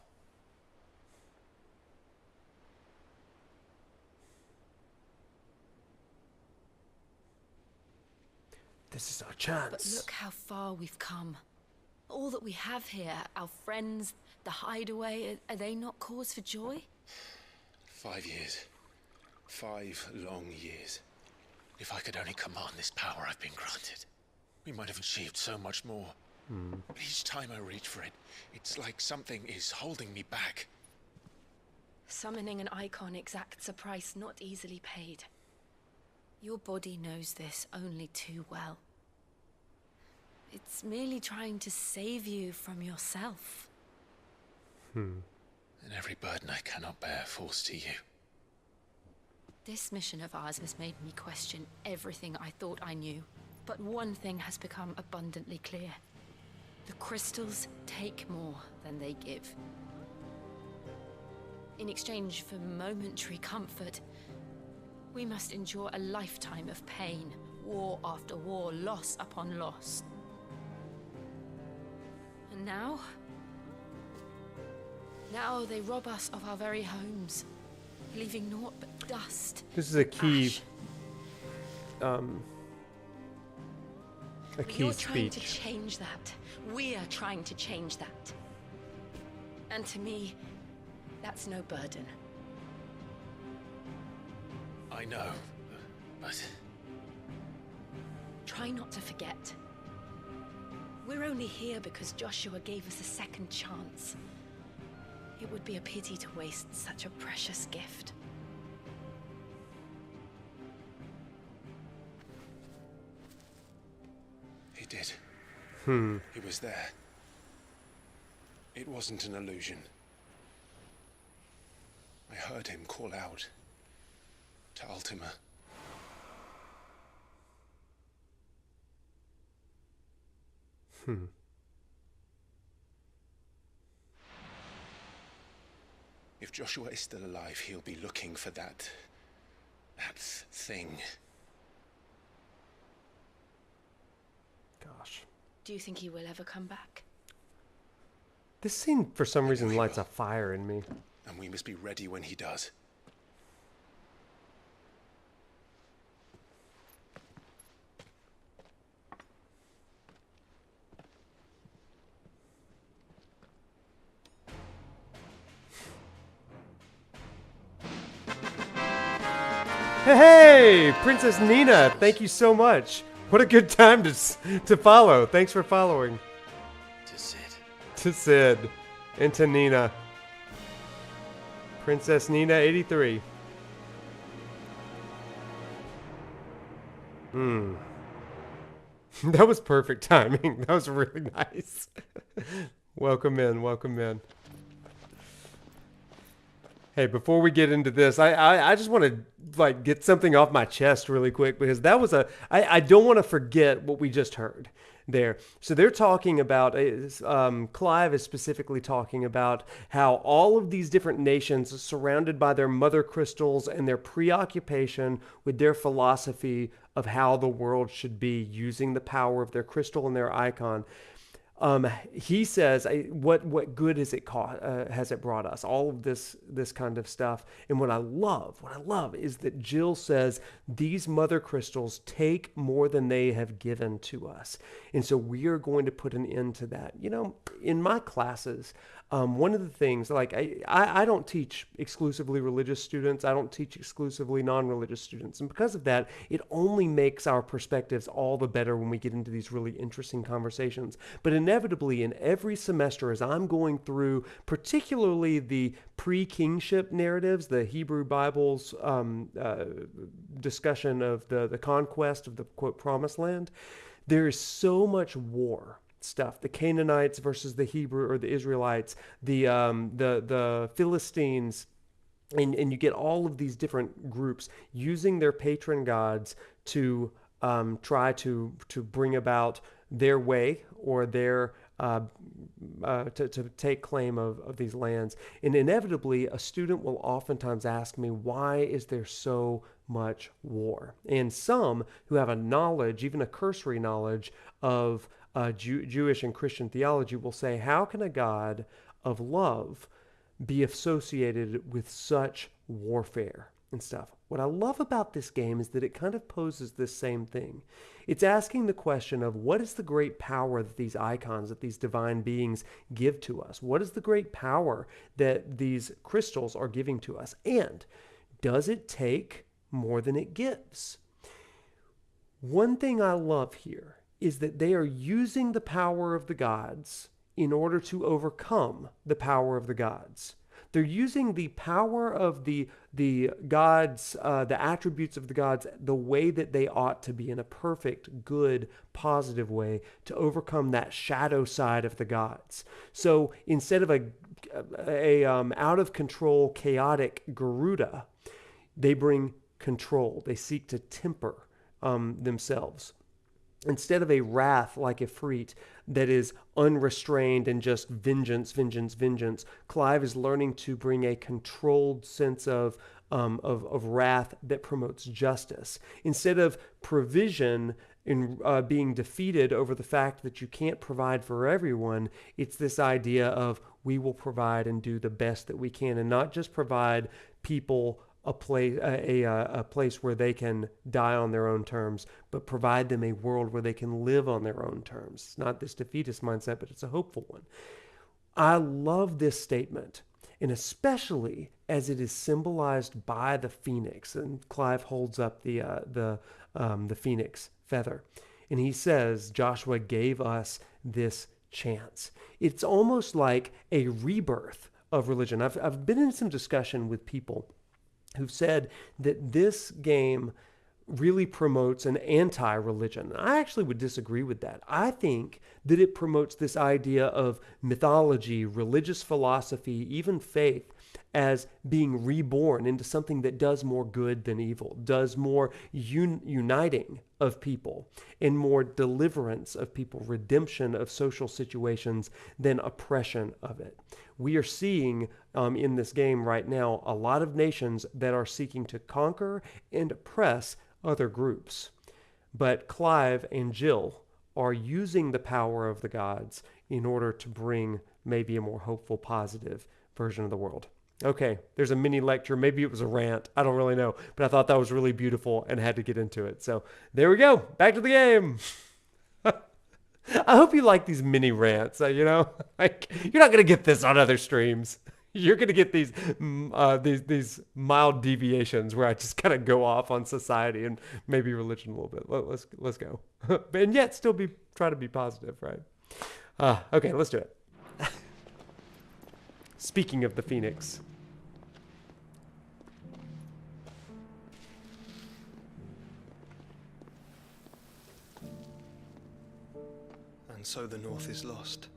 This is our But chance. look how far we've come. All that we have here, our friends, the hideaway, are they not cause for joy? 5 years. 5 long years. If I could only command this power I've been granted, we might have achieved so much more. But each time I reach for it, it's like something is holding me back. Summoning an icon exacts a price not easily paid. Your body knows this only too well. It's merely trying to save you from yourself. And every burden I cannot bear falls to you. This mission of ours has made me question everything I thought I knew. But one thing has become abundantly clear. The crystals take more than they give. In exchange for momentary comfort, we must endure a lifetime of pain, war after war, loss upon loss. And now they rob us of our very homes, leaving naught but dust. This is a key. A key You're trying to speech. change that. We are trying to change that. And to me, that's no burden. I know, but Try not to forget. We're only here because Joshua gave us a second chance. It would be a pity to waste such a precious gift. he did. He was there. It wasn't an illusion. I heard him call out to Ultima. If Joshua is still alive, he'll be looking for that thing. Gosh. Do you think he will ever come back? This scene, for some reason, lights a fire in me. And we must be ready when he does. Hey, Princess Nina, thank you so much. What a good time to follow. Thanks for following. To Sid. And to Nina. Princess Nina 83. That was perfect timing. That was really nice. Welcome in, welcome in. Hey, before we get into this, I just want to like get something off my chest really quick, because that was I don't want to forget what we just heard there. So they're talking about, Clive is specifically talking about how all of these different nations surrounded by their mother crystals and their preoccupation with their philosophy of how the world should be using the power of their crystal and their icon. He says, what good has it brought us? All of this kind of stuff. And what I love is that Jill says these mother crystals take more than they have given to us. And so we are going to put an end to that. You know, in my classes, one of the things, like I don't teach exclusively religious students. I don't teach exclusively non-religious students. And because of that, it only makes our perspectives all the better when we get into these really interesting conversations. But inevitably, in every semester, as I'm going through particularly the pre-kingship narratives, the Hebrew Bible's discussion of the conquest of the, quote, promised land, there is so much war stuff. The Canaanites versus the Hebrew or the Israelites, the Philistines, and you get all of these different groups using their patron gods to try to bring about their way or their to take claim of these lands. And inevitably, a student will oftentimes ask me, why is there so much war? And some who have a knowledge, even a cursory knowledge of Jewish and Christian theology, will say, how can a God of love be associated with such warfare and stuff? What I love about this game is that it kind of poses this same thing. It's asking the question of, what is the great power that these icons, that these divine beings give to us? What is the great power that these crystals are giving to us? And does it take more than it gives? One thing I love here is that they are using the power of the gods in order to overcome the power of the gods. They're using the power of the gods, the attributes of the gods, the way that they ought to be, in a perfect, good, positive way, to overcome that shadow side of the gods. So instead of a out of control, chaotic Garuda, they bring control. They seek to temper themselves. Instead of a wrath like Ifrit that is unrestrained and just vengeance, vengeance, vengeance, Clive is learning to bring a controlled sense of wrath that promotes justice. Instead of provision in being defeated over the fact that you can't provide for everyone, it's this idea of, we will provide and do the best that we can, and not just provide people a place where they can die on their own terms, but provide them a world where they can live on their own terms. It's not this defeatist mindset, but it's a hopeful one. I love this statement, and especially as it is symbolized by the phoenix. And Clive holds up the phoenix feather, and he says, Joshua gave us this chance. It's almost like a rebirth of religion. I've been in some discussion with people who've said that this game really promotes an anti-religion. I actually would disagree with that. I think that it promotes this idea of mythology, religious philosophy, even faith, as being reborn into something that does more good than evil, does more uniting of people, and more deliverance of people, redemption of social situations than oppression of it. We are seeing in this game right now a lot of nations that are seeking to conquer and oppress other groups. But Clive and Jill are using the power of the gods in order to bring maybe a more hopeful, positive version of the world. Okay, there's a mini lecture. Maybe it was a rant. I don't really know. But I thought that was really beautiful and had to get into it. So there we go. Back to the game. I hope you like these mini rants. Like, you're not going to get this on other streams. You're gonna get these mild deviations where I just kind of go off on society and maybe religion a little bit. Let's go, and yet still try to be positive, right? Okay, let's do it. Speaking of the Phoenix. And so the North is lost.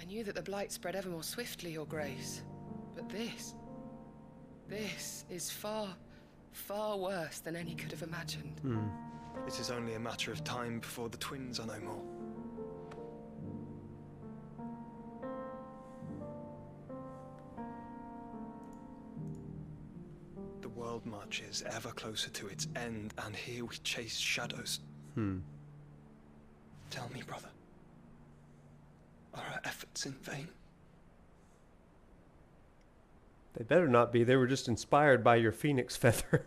I knew that the blight spread ever more swiftly, Your Grace. But this is far, far worse than any could have imagined. It is only a matter of time before the twins are no more. The world marches ever closer to its end, and here we chase shadows. Tell me, brother, are our efforts in vain? They better not be. They were just inspired by your phoenix feather.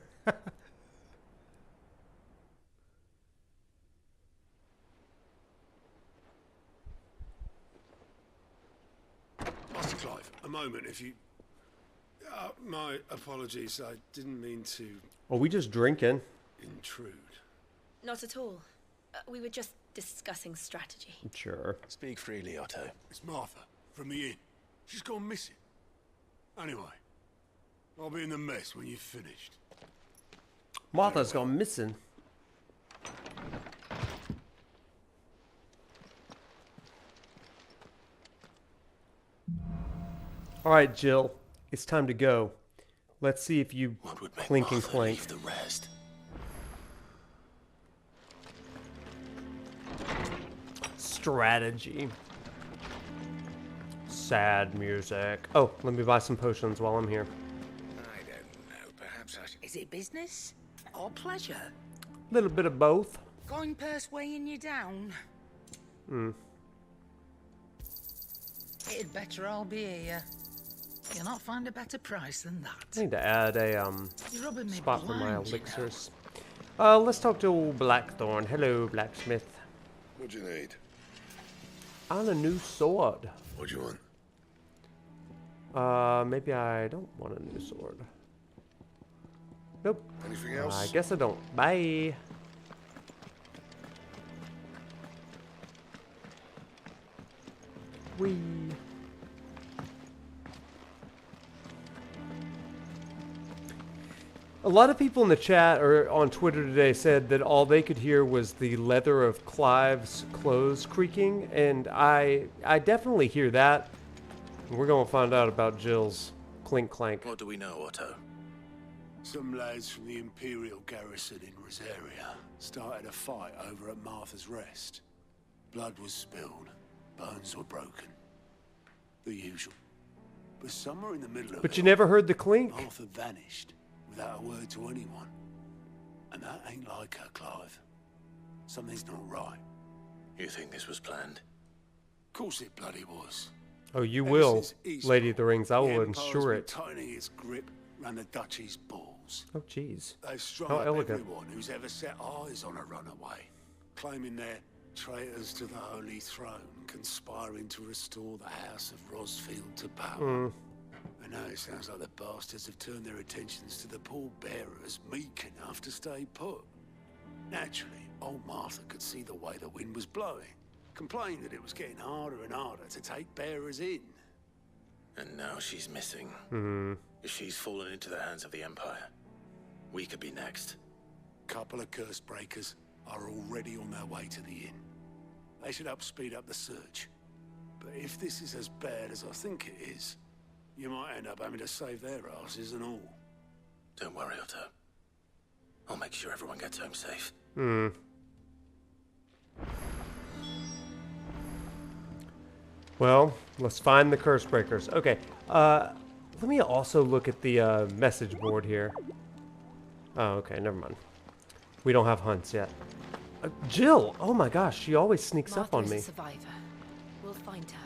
Master Clive, a moment, if you... my apologies, I didn't mean to... Are we just drinking? Intrude. Not at all. We were just discussing strategy. Sure. Speak freely, Otto. It's Martha, from the inn. She's gone missing. Anyway, I'll be in the mess when you've finished. Martha's gone missing. All right, Jill, it's time to go. Let's see if you clink and clank. The rest. Strategy. Sad music. Oh, let me buy some potions while I'm here. I don't know. Perhaps I... Is it business or pleasure? A little bit of both. Coin purse weighing you down? It'd better all be here. You'll not find a better price than that. I need to add a You're rubbing me spot for my blind, you know. elixirs. Let's talk to old Blackthorn. Hello, blacksmith. What do you need? On a new sword. What do you want? Maybe I don't want a new sword. Nope. Anything else? I guess I don't. Bye. Whee. A lot of people in the chat or on Twitter today said that all they could hear was the leather of Clive's clothes creaking, and I definitely hear that. We're going to find out about Jill's clink clank. What do we know, Otto? Some lads from the Imperial garrison in Rosaria started a fight over at Martha's Rest. Blood was spilled, bones were broken. The usual. But somewhere in the middle of But it, you never heard the clink? Martha vanished without a word to anyone. And that ain't like her, Clive. Something's not right. You think this was planned? Of course it bloody was. Oh, you Ever will, since East, Lady of the Rings. I the will Empire's ensure been it. tightening its grip around the Duchy's balls. Oh, jeez. They've strung How up elegant. everyone who's ever set eyes on a runaway, claiming they're traitors to the Holy Throne, conspiring to restore the House of Rosfield to power. And now it sounds like the bastards have turned their attentions to the pallbearers meek enough to stay put. Naturally, old Martha could see the way the wind was blowing, complained that it was getting harder and harder to take bearers in. And now she's missing. If she's fallen into the hands of the Empire, we could be next. Couple of curse breakers are already on their way to the inn. They should speed up the search. But if this is as bad as I think it is, you might end up having to save their asses and all. Don't worry, Otto. I'll make sure everyone gets home safe. Well, let's find the curse breakers. Okay, let me also look at the message board here. Oh, okay, never mind. We don't have hunts yet. Jill! Oh my gosh, she always sneaks up on Martha's me. a survivor. We'll find her.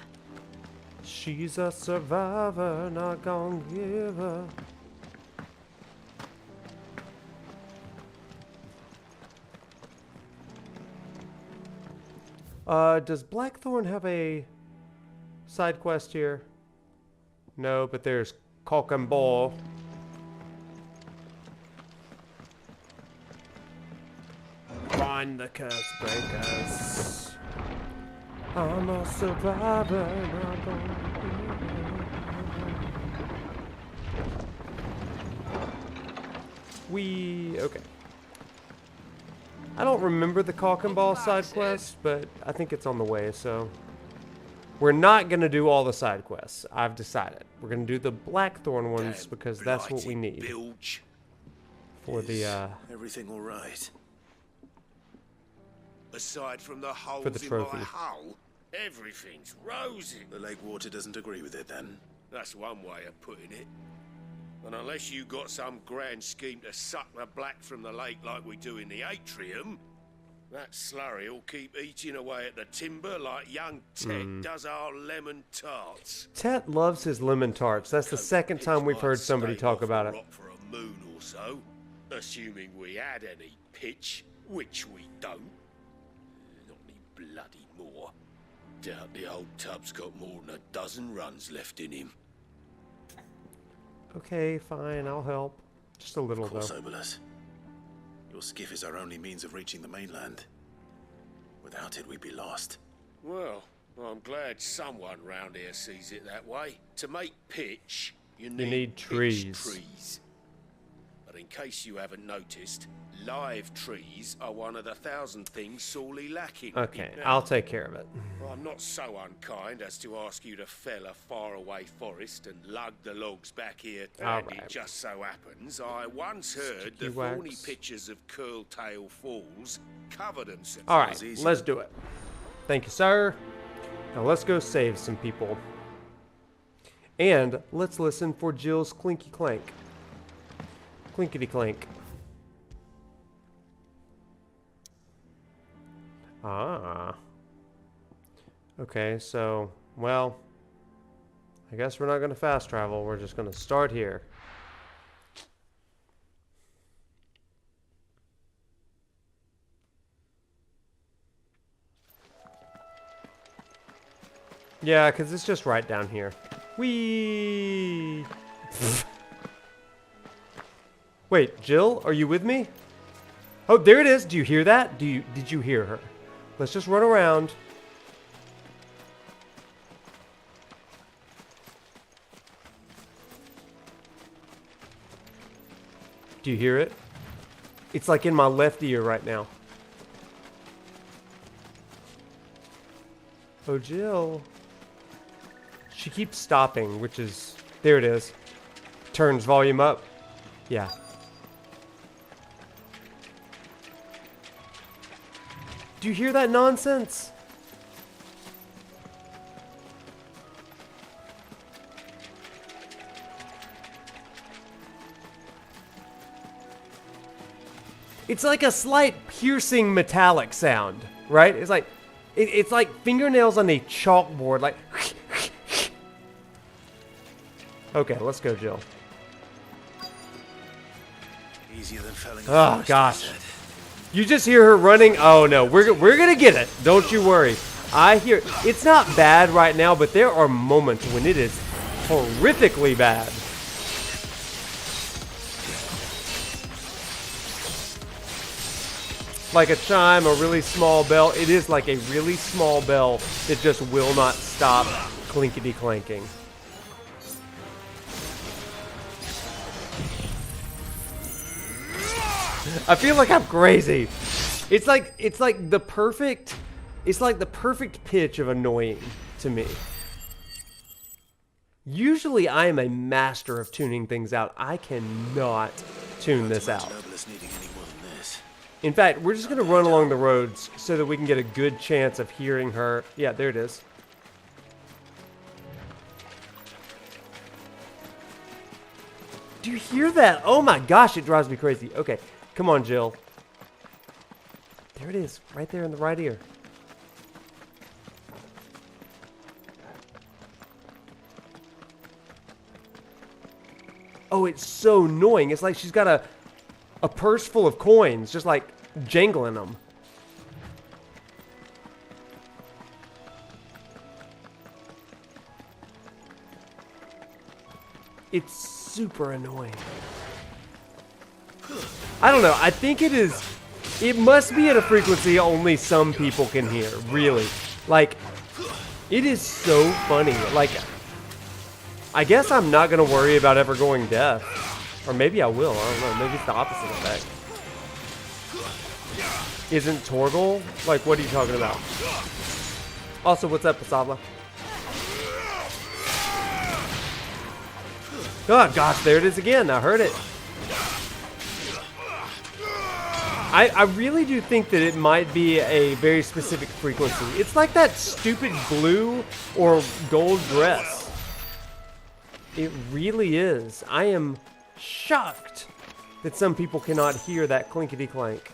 She's a survivor, not gonna give her. Does Blackthorn have a side quest here? No, but there's cock and ball. Find the curse breakers. I'm a survivor. Okay. I don't remember the cock and ball side quest, but I think it's on the way, so. We're not going to do all the side quests. I've decided. We're going to do the Blackthorn ones because that's what we need. Bilge. For the, Everything all right? Aside from the holes for the trophy. in my hull, everything's rosy. The lake water doesn't agree with it, then? That's one way of putting it. And unless you got some grand scheme to suck the black from the lake like we do in the atrium, that slurry will keep eating away at the timber like young Ted does our lemon tarts. Ted loves his lemon tarts. That's the second time we've heard somebody talk about it. For a moon or so, assuming we had any pitch, which we don't. Not any bloody more. Doubt the old tub's got more than a dozen runs left in him. Okay, fine, I'll help. Just a little, Of course, though. Obolus. Your skiff is our only means of reaching the mainland. Without it, we'd be lost. Well, I'm glad someone round here sees it that way. To make pitch, you need pitch trees. trees. But in case you haven't noticed, live trees are one of the 1,000 things sorely lacking. Okay, Now, I'll take care of it. I'm not so unkind as to ask you to fell a faraway forest and lug the logs back here. All And right. it just so happens, I once heard Sticky the thorny wax. pitches of Curltail Falls cover themselves. All right, let's do it. Thank you, sir. Now let's go save some people. And let's listen for Jill's clinky clank. Clinkety clank. Ah. Okay, so, well, I guess we're not going to fast travel. We're just going to start here. Yeah, because it's just right down here. Whee! Wait, Jill, are you with me? Oh, there it is. Do you hear that? Did you hear her? Let's just run around. Do you hear it? It's like in my left ear right now. Oh, Jill. She keeps stopping, which is... There it is. Turns volume up. Yeah. Do you hear that nonsense? It's like a slight piercing metallic sound, right? It's like it's like fingernails on a chalkboard, like. Okay, let's go, Jill. Easier than felling a Oh forest, gosh. I said. You just hear her running. Oh no, we're gonna get it. Don't you worry. I hear it's not bad right now, but there are moments when it is horrifically bad. Like a chime, a really small bell. It is like a really small bell that just will not stop clinkety clanking. I feel like I'm crazy. It's like the perfect pitch of annoying to me. Usually I am a master of tuning things out. I cannot tune this out. Obolus needing any more than this. In fact, we're just going to run along the roads so that we can get a good chance of hearing her. Yeah, there it is. Do you hear that? Oh my gosh, it drives me crazy. Okay, come on, Jill. There it is, right there in the right ear. Oh, it's so annoying. It's like she's got a purse full of coins, just like jangling them. It's super annoying. I don't know. I think it is. It must be at a frequency only some people can hear. Really, like, it is so funny. Like, I guess I'm not gonna worry about ever going deaf, or maybe I will. I don't know. Maybe it's the opposite effect. Isn't Torgal? Like, what are you talking about? Also, what's up, Aslan? Oh gosh, there it is again. I heard it. I really do think that it might be a very specific frequency. It's like that stupid blue or gold dress. It really is. I am shocked that some people cannot hear that clinkety clank.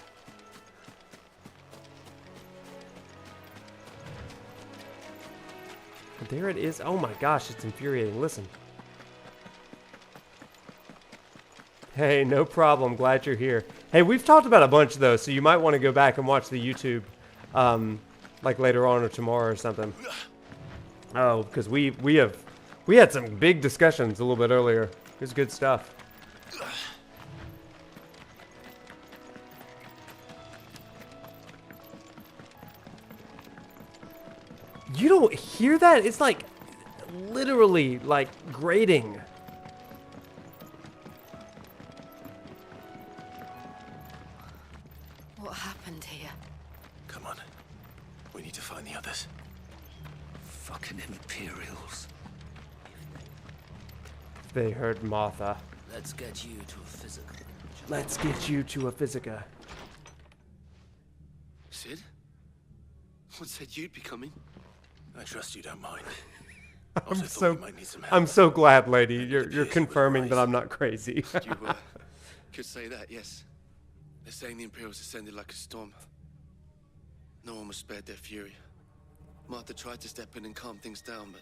There it is. Oh my gosh, it's infuriating. Listen. Hey, no problem. Glad you're here. Hey, we've talked about a bunch of those, so you might want to go back and watch the YouTube, like later on or tomorrow or something. Oh, because we had some big discussions a little bit earlier. It was good stuff. You don't hear that? It's like literally like grating. What happened here? Come on. We need to find the others. Fucking Imperials. They heard Martha. Let's get you to a physical. Let's get you to a physica. Sid? What said you'd be coming? I trust you don't mind. I'm so glad, lady. You're confirming that I'm not crazy. You could say that, yes. They're saying the Imperials descended like a storm. No one was spared their fury. Martha tried to step in and calm things down, but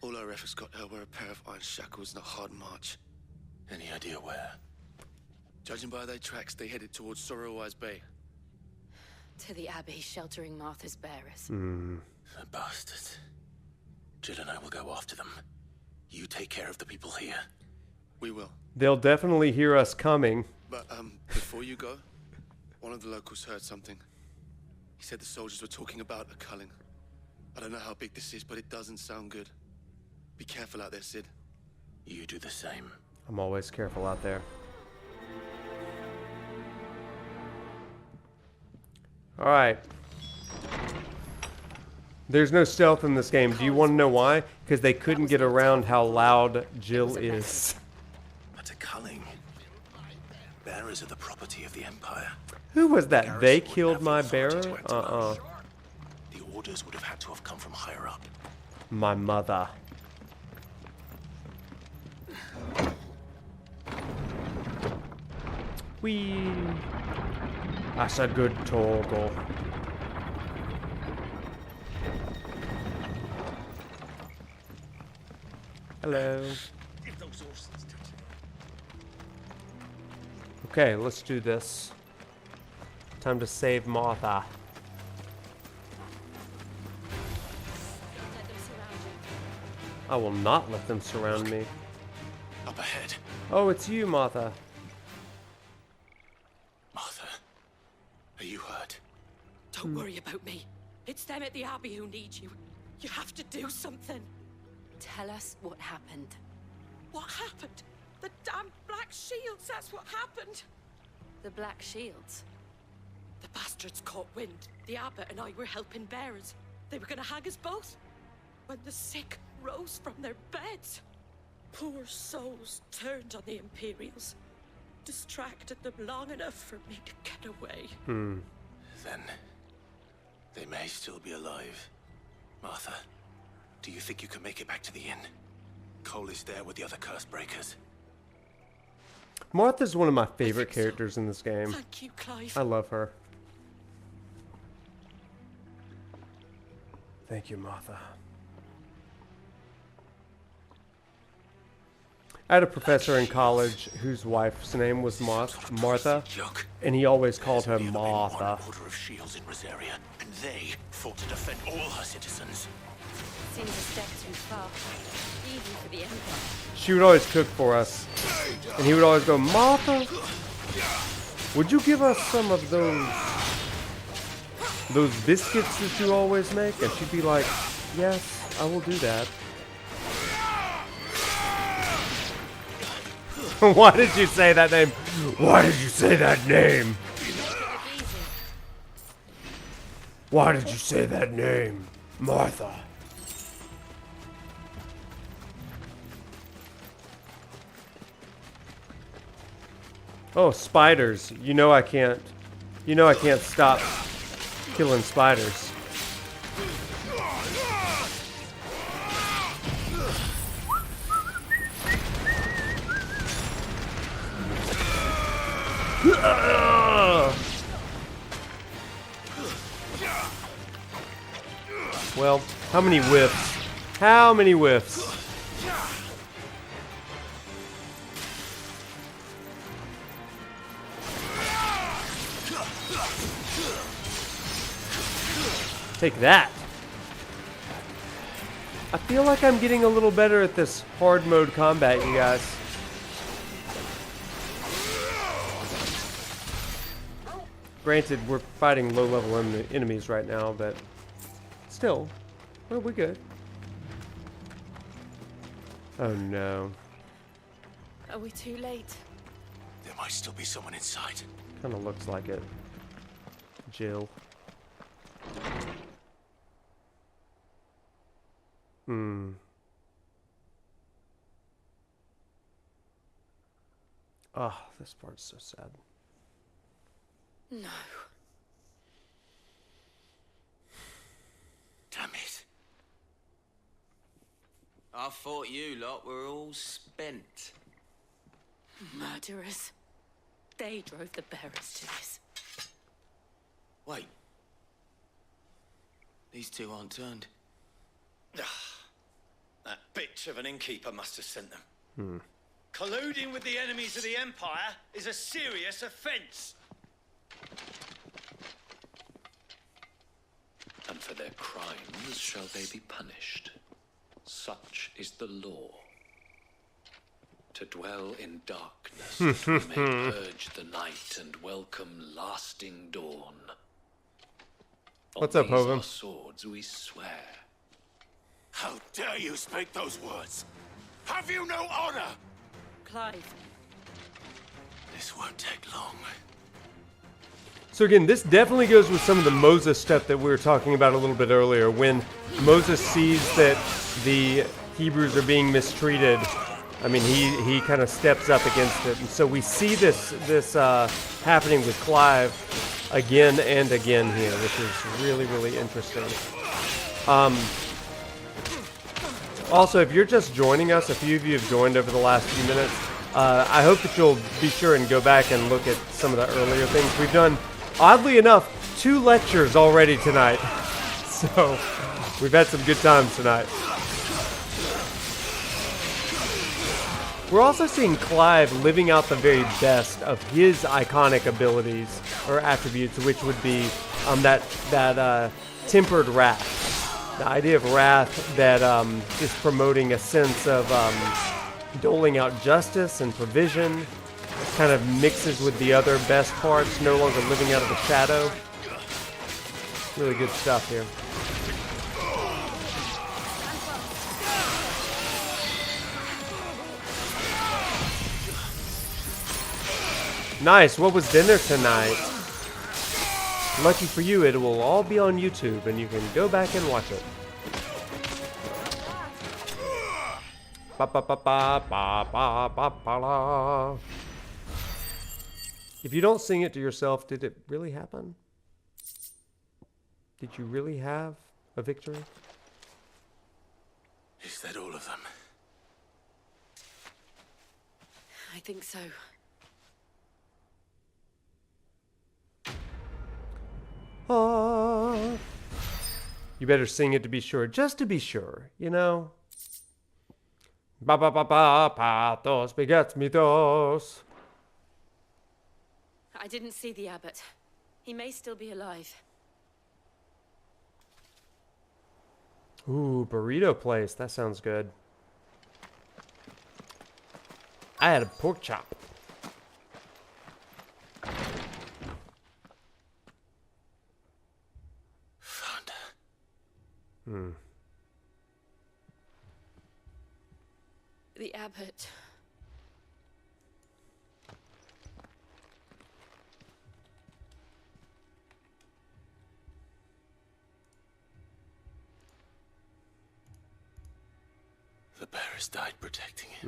all our efforts got her were a pair of iron shackles and a hard march. Any idea where? Judging by their tracks, they headed towards Sorrowwise Bay. To the Abbey, sheltering Martha's bearers. The bastards. Jill and I will go after them. You take care of the people here. We will. They'll definitely hear us coming. But, before you go, one of the locals heard something. He said the soldiers were talking about a culling. I don't know how big this is, but it doesn't sound good. Be careful out there, Sid. You do the same. I'm always careful out there. Alright. There's no stealth in this game. Do you want to know why? Because they couldn't get around how loud Jill is. But a culling. Bearers are the property of the Empire. Who was that? They killed my bearer? The orders would have had to have come from higher up. My mother. Whee! That's a good toggle. Hello. Okay, let's do this. Time to save Martha. I will not let them surround me. Up ahead. Oh, it's you, Martha. Martha, are you hurt? Don't worry about me. It's them at the Abbey who need you. You have to do something. Tell us what happened. What happened? The damn Black Shields, that's what happened. The Black Shields? The bastards caught wind. The abbot and I were helping bearers. They were gonna hang us both. When the sick rose from their beds, poor souls turned on the Imperials. Distracted them long enough for me to get away. Then they may still be alive. Martha, do you think you can make it back to the inn? Cole is there with the other curse breakers. Martha's one of my favorite characters in this game. Thank you, Clive. I love her. Thank you, Martha. I had a professor in college whose wife's name was Martha, and he always called her Martha. Order of shields in Rosaria, and they fought to defend all her citizens. seems a step too far, even for the Empire. She would always cook for us. And he would always go, Martha, would you give us some of those biscuits that you always make? And she'd be like, yes, I will do that. Why did you say that name? Why did you say that name? Why did you say that name, Martha? Oh, spiders. You know I can't stop killing spiders. Well, how many whiffs? How many whiffs? Take that. I feel like I'm getting a little better at this hard mode combat, you guys. Granted, we're fighting low-level enemies right now, but still, well, we're good. Oh no. Are we too late? There might still be someone inside. Kind of looks like it. Jill. Oh, this part's so sad. No. Damn it. I thought you lot were all spent. Murderers. They drove the bearers to this. Wait. These two aren't turned. That bitch of an innkeeper must have sent them. Hmm. Colluding with the enemies of the Empire is a serious offense. And for their crimes shall they be punished. Such is the law. To dwell in darkness, that we may purge the night and welcome lasting dawn. What's up, Hoven? Our swords we swear. How dare you speak those words? Have you no honor? Clive. This won't take long. So again, this definitely goes with some of the Moses stuff that we were talking about a little bit earlier. When Moses sees that the Hebrews are being mistreated, I mean, he kind of steps up against it. And so we see this happening with Clive again and again here, which is really, really interesting. Also, if you're just joining us, a few of you have joined over the last few minutes, I hope that you'll be sure and go back and look at some of the earlier things. We've done, oddly enough, 2 lectures already tonight. So, we've had some good times tonight. We're also seeing Clive living out the very best of his iconic abilities or attributes, which would be that tempered wrath. The idea of wrath that is promoting a sense of doling out justice and provision. Kind of mixes with the other best parts, no longer living out of the shadow. Really good stuff here. Nice. What was dinner tonight? Lucky for you, it will all be on YouTube, and you can go back and watch it. Ba ba ba ba ba ba ba ba la. If you don't sing it to yourself, did it really happen? Did you really have a victory? Is that all of them? I think so. You better sing it to be sure, just to be sure, you know? Ba ba ba ba pathos begets mythos. I didn't see the abbot. He may still be alive. Ooh, burrito place. That sounds good. I had a pork chop. Found her. The abbot. The bearers died protecting it.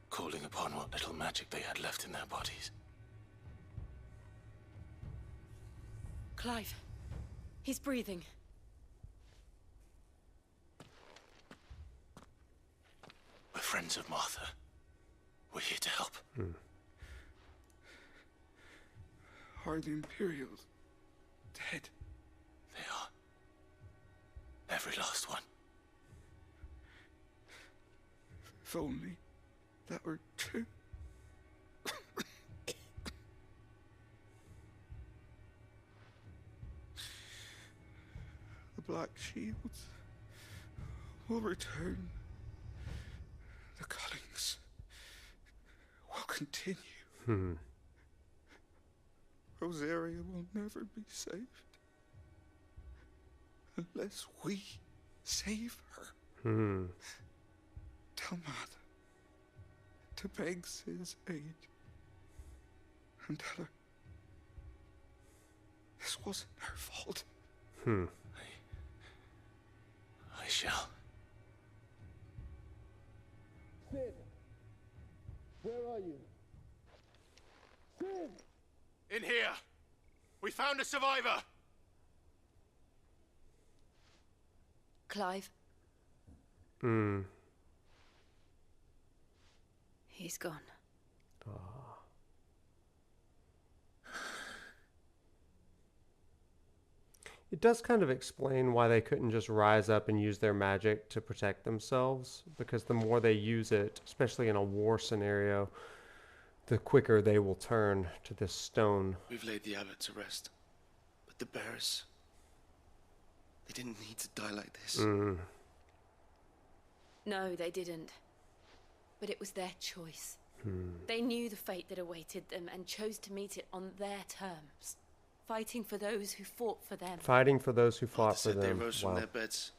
Calling upon what little magic they had left in their bodies. Clive. He's breathing. We're friends of Martha. We're here to help. Are the Imperials dead? They are. Every last one. If only that were true. The Black Shields will return. The cuttings will continue. Rosaria will never be saved unless we save her. Tell Martha to beg Sid's aid and tell her this wasn't her fault. I shall. Sid, where are you? Sid! In here! We found a survivor! Clive. He's gone. It does kind of explain why they couldn't just rise up and use their magic to protect themselves, because the more they use it, especially in a war scenario, the quicker they will turn to this stone. We've laid the abbot to rest. But the bearers, they didn't need to die like this. No, they didn't. But it was their choice. They knew the fate that awaited them and chose to meet it on their terms. Fighting for those who fought for them. Fighting for those who fought for them. They rose from their beds,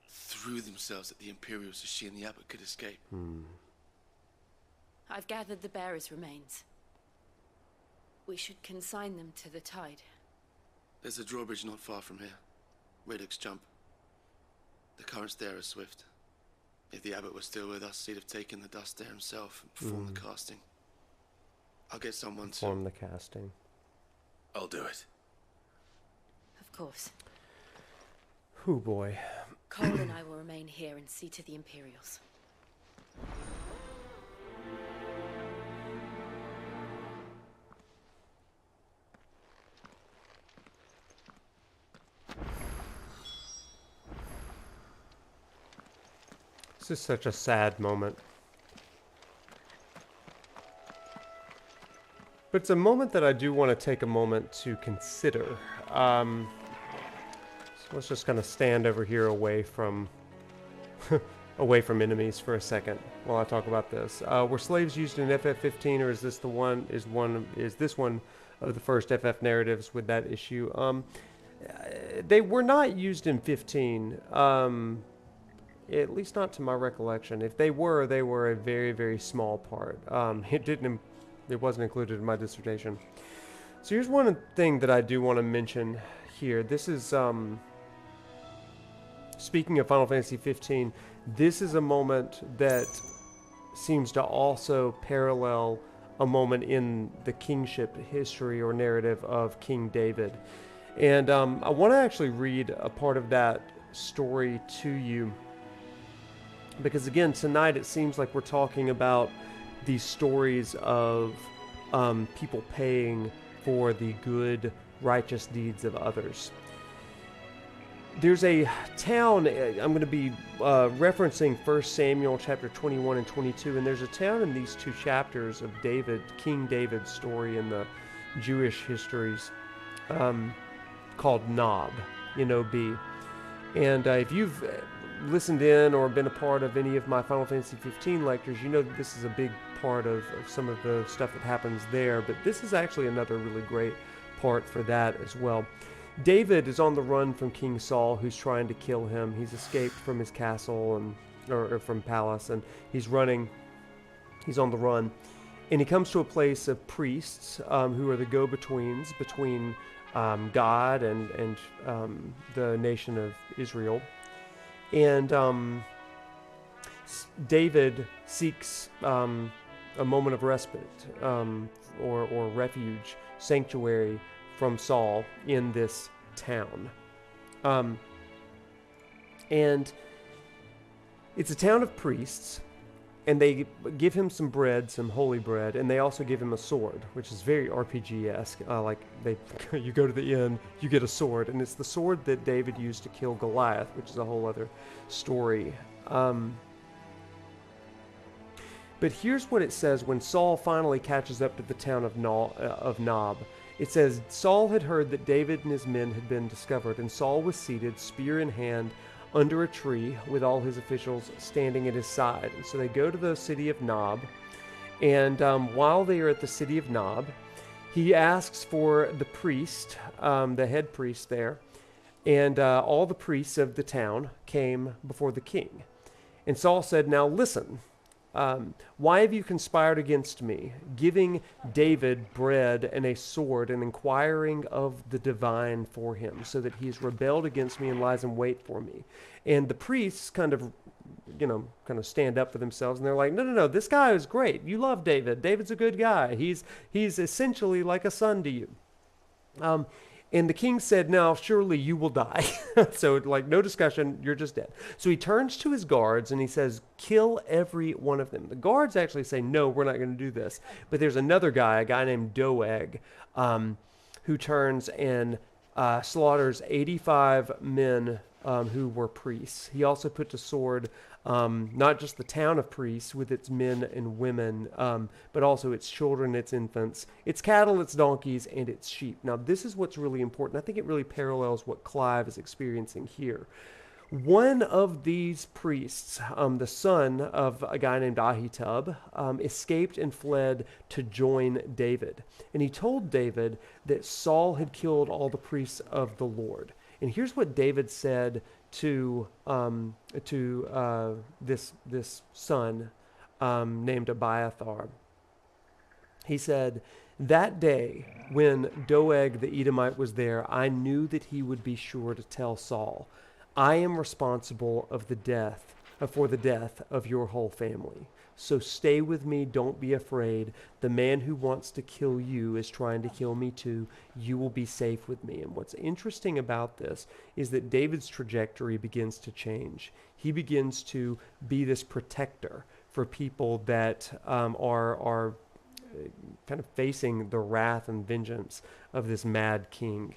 threw themselves at the Imperials so she and the abbot could escape. I've gathered the bearers' remains. We should consign them to the tide. There's a drawbridge not far from here. Radix jump. The currents there are swift. If the abbot was still with us, he'd have taken the dust there himself and performed the casting. I'll get someone to perform the casting. I'll do it. Of course. Oh boy. Cole and I will remain here and see to the Imperials. This is such a sad moment. But it's a moment that I do want to take a moment to consider. So let's just kind of stand over here away from away from enemies for a second while I talk about this. Were slaves used in FF15, or is this the one? Is this one of the first FF narratives with that issue? They were not used in 15. At least not to my recollection. If they were a very, very small part. It wasn't included in my dissertation. So here's one thing that I do want to mention here. This is, speaking of Final Fantasy XV, this is a moment that seems to also parallel a moment in the kingship history or narrative of King David. And I want to actually read a part of that story to you. Because again, tonight it seems like we're talking about these stories of people paying for the good, righteous deeds of others. There's a town, I'm going to be referencing 1 Samuel chapter 21 and 22, and there's a town in these two chapters of David, King David's story in the Jewish histories, called Nob, N-O-B. And if you've listened in or been a part of any of my Final Fantasy XV lectures, you know that this is a big part of some of the stuff that happens there, but this is actually another really great part for that as well. David is on the run from King Saul, who's trying to kill him. He's escaped from his castle or from palace, and he's running. He's on the run, and he comes to a place of priests who are the go-betweens between God and the nation of Israel. And David seeks a moment of respite or refuge, sanctuary from Saul in this town. And it's a town of priests, and they give him some bread, some holy bread, and they also give him a sword, which is very RPG-esque. You go to the inn, you get a sword, and it's the sword that David used to kill Goliath, which is a whole other story. But here's what it says when Saul finally catches up to the town of Nob. It says, Saul had heard that David and his men had been discovered, and Saul was seated, spear in hand, under a tree with all his officials standing at his side. And so they go to the city of Nob, and while they are at the city of Nob, he asks for the priest, the head priest there, and all the priests of the town came before the king. And Saul said, now listen, why have you conspired against me, giving David bread and a sword and inquiring of the divine for him, so that he has rebelled against me and lies in wait for me? And the priests kind of stand up for themselves, and they're like, no, this guy is great. You love David. David's a good guy. He's essentially like a son to you. And the king said, no, surely you will die. So, no discussion, you're just dead. So he turns to his guards and he says, kill every one of them. The guards actually say, no, we're not going to do this. But there's another guy, a guy named Doeg, who turns and slaughters 85 men who were priests. He also put to sword not just the town of priests with its men and women, but also its children, its infants, its cattle, its donkeys, and its sheep. Now, this is what's really important. I think it really parallels what Clive is experiencing here. One of these priests, the son of a guy named Ahitub, escaped and fled to join David. And he told David that Saul had killed all the priests of the Lord. And here's what David said to this son named Abiathar. He said, that day when Doeg the Edomite was there, I knew that he would be sure to tell Saul, I am responsible for the death of your whole family. So stay with me, don't be afraid. The man who wants to kill you is trying to kill me too. You will be safe with me. And what's interesting about this is that David's trajectory begins to change. He begins to be this protector for people that are kind of facing the wrath and vengeance of this mad king.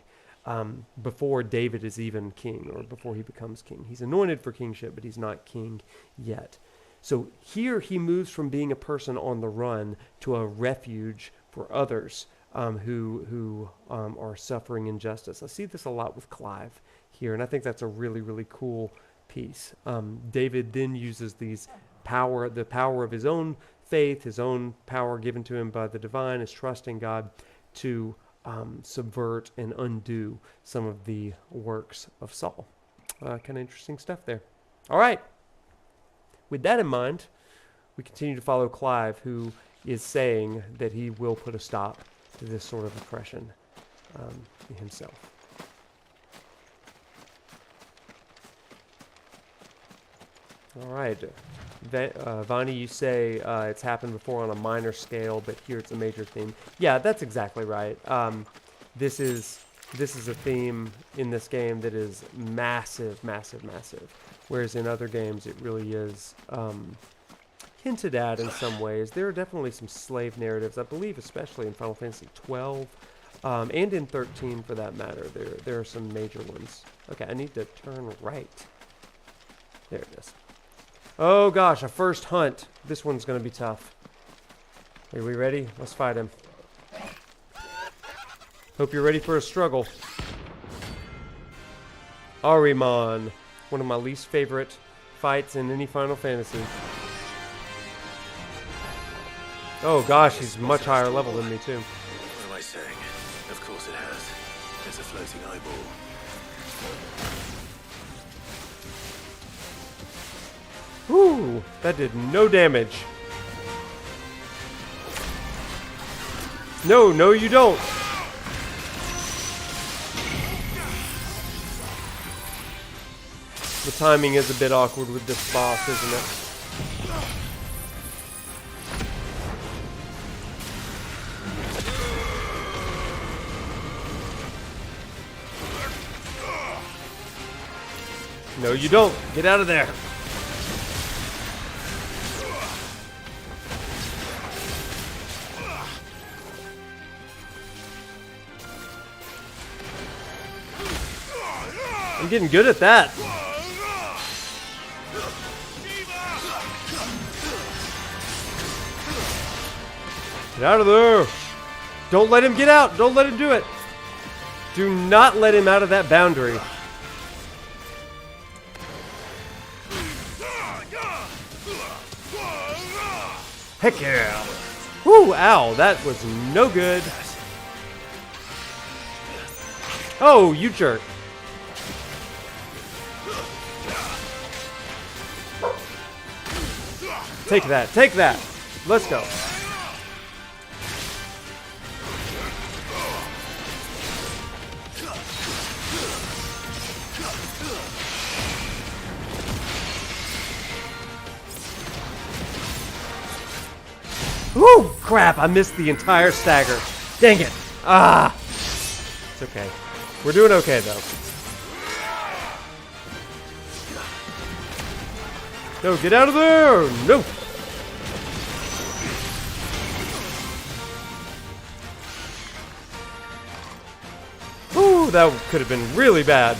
Before David is even king, or before he becomes king. He's anointed for kingship, but he's not king yet. So here he moves from being a person on the run to a refuge for others who are suffering injustice. I see this a lot with Clive here, and I think that's a really, really cool piece. David then uses the power of his own faith, his own power given to him by the divine, his trust in God, to subvert and undo some of the works of Saul. Kind of interesting stuff there. All right. With that in mind, we continue to follow Clive, who is saying that he will put a stop to this sort of oppression himself. All right. Vani, you say it's happened before on a minor scale, but here it's a major theme. Yeah, that's exactly right. This is a theme in this game that is massive, massive, massive. Whereas in other games, it really is hinted at in some ways. There are definitely some slave narratives, I believe, especially in Final Fantasy XII, and in 13 for that matter. There are some major ones. Okay, I need to turn right. There it is. Oh gosh, a first hunt. This one's going to be tough. Are we ready? Let's fight him. Hope you're ready for a struggle. Ahriman. One of my least favorite fights in any Final Fantasy. Oh gosh, he's much higher level than me too. What am I saying? Of course it has. It's a floating eyeball. Whew, that did no damage. No, no you don't. The timing is a bit awkward with this boss, isn't it? No, you don't. Get out of there. I'm getting good at that. Get out of there. Don't let him get out. Don't let him do it. Do not let him out of that boundary. Heck yeah. Woo, ow, that was no good. Oh, you jerk. Take that, take that. Let's go. Woo! Crap, I missed the entire stagger. Dang it. Ah! It's okay. We're doing okay, though. No, get out of there! No! Ooh, that could have been really bad.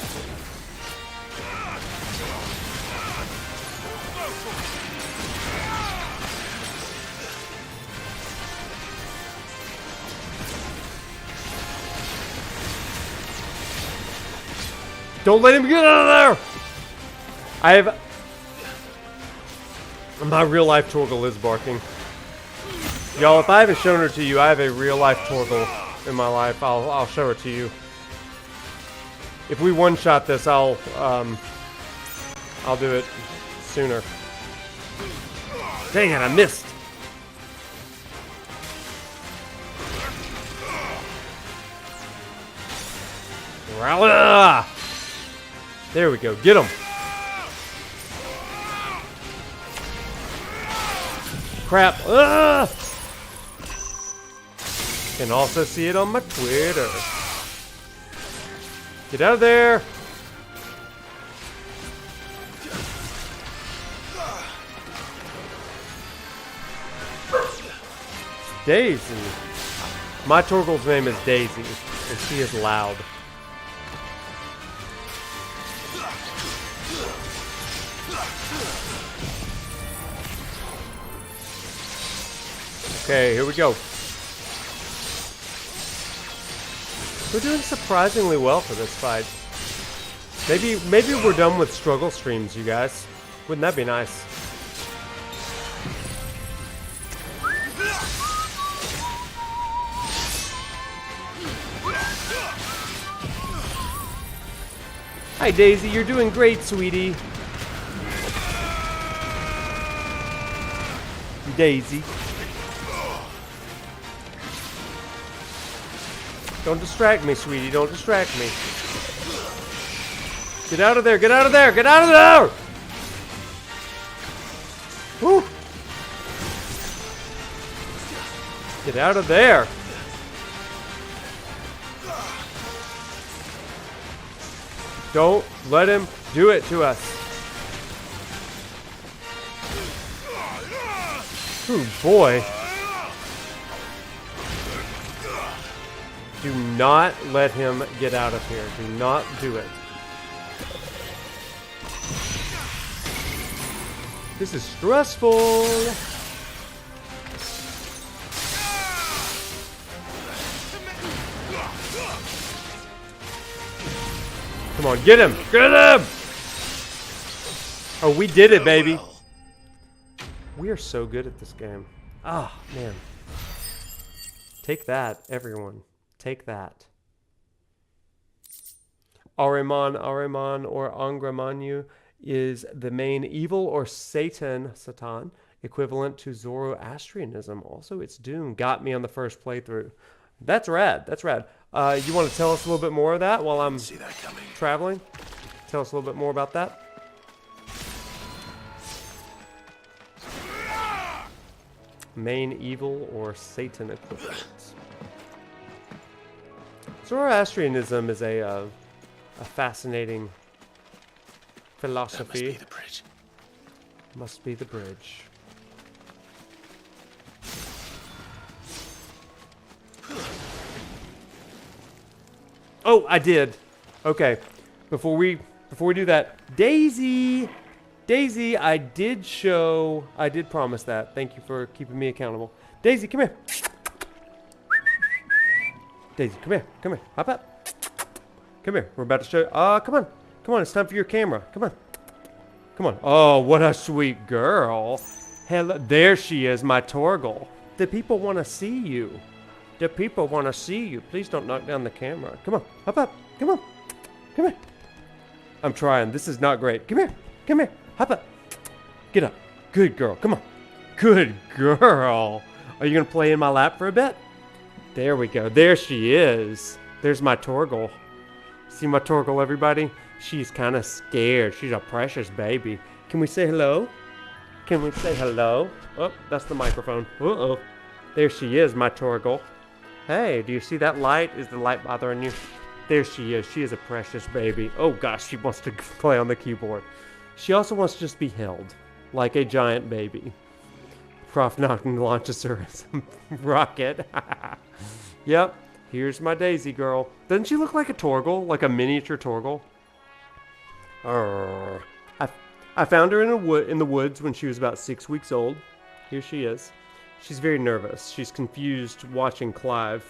Don't let him get out of there! My real life Torgal is barking. Y'all, if I haven't shown her to you, I have a real life Torgal in my life. I'll show her to you. If we one-shot this, I'll do it sooner. Dang it, I missed. There we go. Get him. Crap. Can also see it on my Twitter. Get out of there. Daisy. My Torgal's name is Daisy, and she is loud. Okay, here we go. We're doing surprisingly well for this fight. Maybe we're done with struggle streams, you guys. Wouldn't that be nice? Hi Daisy, you're doing great, sweetie. Daisy. Don't distract me, sweetie. Don't distract me. Get out of there. Get out of there. Get out of there. Woo. Get out of there. Don't let him do it to us. Oh boy. Do not let him get out of here. Do not do it. This is stressful. Come on, get him! Get him! Oh, we did it, baby. We are so good at this game. Ah, man. Take that, everyone. Take that. Ahriman, or Angra is the main evil or Satan, equivalent to Zoroastrianism. Also, it's Doom. Got me on the first playthrough. That's rad. That's rad. You want to tell us a little bit more of that while I'm traveling? Tell us a little bit more about that. Main evil or Satan equivalents. Zoroastrianism is a fascinating philosophy. That must be the bridge. Must be the bridge. Oh, I did. Okay. Before we do that, Daisy, I did promise that. Thank you for keeping me accountable. Daisy, come here. Daisy, come here. Hop up. Come here. We're about to show. Come on. It's time for your camera. Come on. Oh, what a sweet girl. Hello. There she is, my Torgal. The people want to see you. Please don't knock down the camera. Come on. Hop up. Come here. I'm trying. This is not great. Come here. Hop up. Get up. Good girl. Come on. Good girl. Are you going to play in my lap for a bit? There we go. There she is. There's my Torgal. See my Torgal, everybody? She's kind of scared. She's a precious baby. Can we say hello? Oh, that's the microphone. Uh-oh. There she is, my Torgal. Hey, do you see that light? Is the light bothering you? There she is. She is a precious baby. Oh, gosh, she wants to play on the keyboard. She also wants to just be held like a giant baby. ProfNoctis launches her as a rocket. Yep, here's my Daisy girl. Doesn't she look like a Torgal? Like a miniature Torgal? I found her in the woods when she was about 6 weeks old. Here she is. She's very nervous. She's confused watching Clive.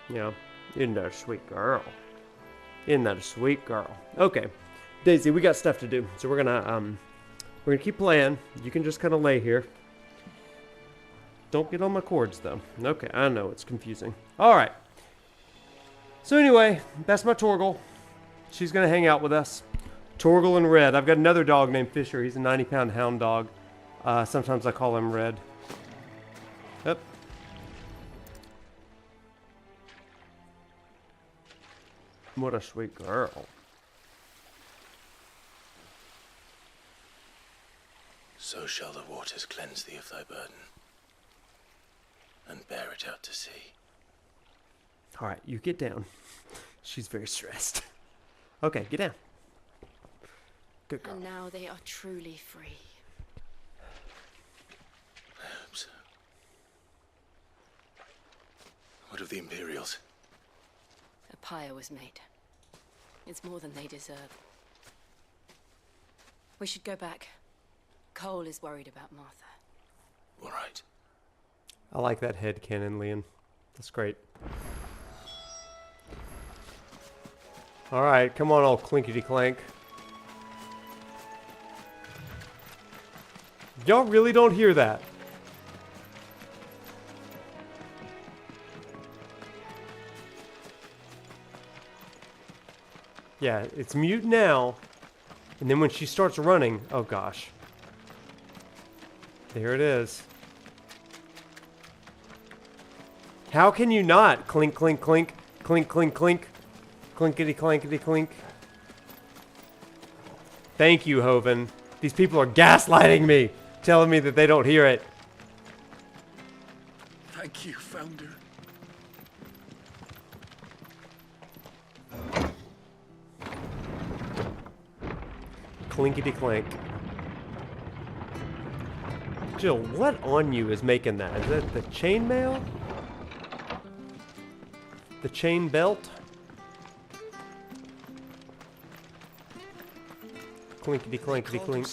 Yeah, isn't that a sweet girl? Okay, Daisy, we got stuff to do, so we're gonna keep playing. You can just kind of lay here. Don't get on my cords, though. Okay, I know, it's confusing. All right. So anyway, that's my Torgal. She's going to hang out with us. Torgal and Red. I've got another dog named Fisher. He's a 90-pound hound dog. Sometimes I call him Red. Yep. What a sweet girl. So shall the waters cleanse thee of thy burden, and bear it out to sea. All right, you get down. She's very stressed. Okay, get down. Good girl. And now they are truly free. I hope so. What of the Imperials? A pyre was made. It's more than they deserve. We should go back. Cole is worried about Martha. All right. I like that headcanon, Leon. That's great. All right, come on, old clinkety-clank. Y'all really don't hear that. Yeah, it's mute now. And then when she starts running, oh gosh. There it is. How can you not? Clink, clink, clink. Clink, clink, clink. Clinkety, clankety, clink. Thank you, Hoven. These people are gaslighting me, telling me that they don't hear it. Thank you, Founder. Clinkety clink. Jill, what on you is making that? Is that the chainmail? The chain belt? Clinkety clankety clink.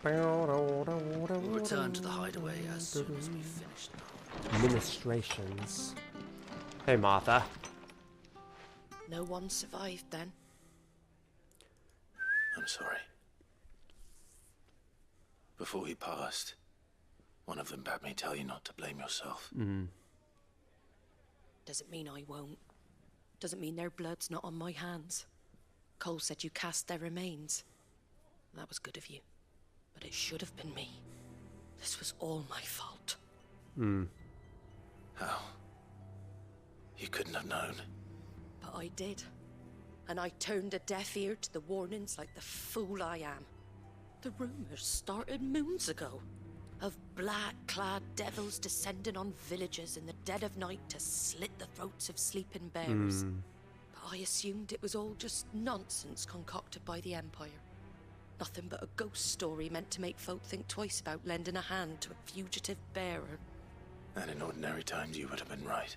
We'll return to the hideaway as soon as we've finished. Ministrations. Hey, Martha. No one survived then. I'm sorry. Before he passed, one of them bade me tell you not to blame yourself. Doesn't mean I won't. Doesn't mean their blood's not on my hands. Cole said you cast their remains. That was good of you. But it should have been me. This was all my fault. How? You couldn't have known. But I did. And I turned a deaf ear to the warnings like the fool I am. The rumors started moons ago. Of black-clad devils descending on villages in the dead of night to slit the throats of sleeping bearers. But I assumed it was all just nonsense concocted by the Empire. Nothing but a ghost story meant to make folk think twice about lending a hand to a fugitive bearer. And in ordinary times you would have been right.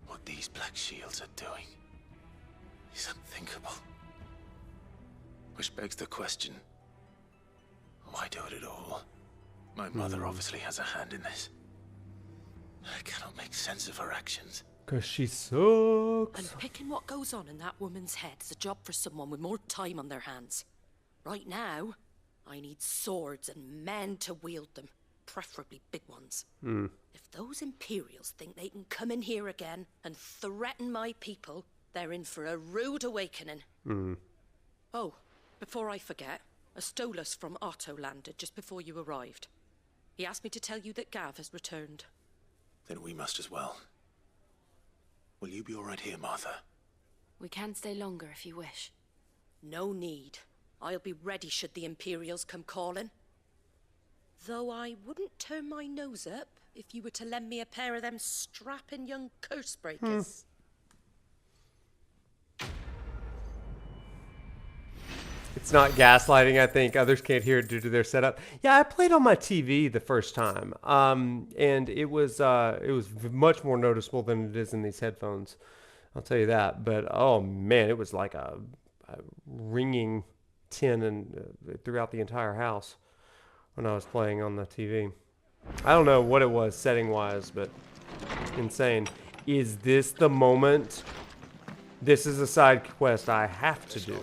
What these black shields are doing is unthinkable. Which begs the question, why do it at all? My mother obviously has a hand in this. I cannot make sense of her actions. 'Cause she sucks. And picking what goes on in that woman's head is a job for someone with more time on their hands. Right now, I need swords and men to wield them, preferably big ones. If those Imperials think they can come in here again and threaten my people, they're in for a rude awakening. Oh, before I forget, a Stolas from Otto landed just before you arrived. He asked me to tell you that Gav has returned. Then we must as well. Will you be all right here, Martha? We can stay longer if you wish. No need. I'll be ready should the Imperials come calling. Though I wouldn't turn my nose up if you were to lend me a pair of them strapping young curse breakers. It's not gaslighting, I think. Others can't hear it due to their setup. Yeah, I played on my TV the first time, and it was much more noticeable than it is in these headphones. I'll tell you that. But oh man, it was like a ringing tin and throughout the entire house when I was playing on the TV. I don't know what it was setting-wise, but insane. Is this the moment? This is a side quest I have to do.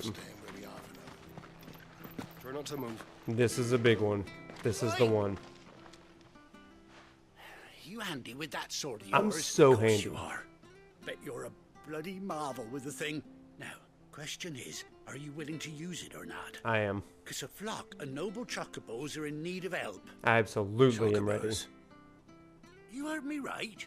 Try not to move. This is a big one. This is the one. You handy with that sword of yours? I'm so Of course handy. You are. Bet you're a bloody marvel with the thing. Now, question is, are you willing to use it or not? I am. Because a flock of noble chocobos are in need of help. I absolutely am ready. You heard me right.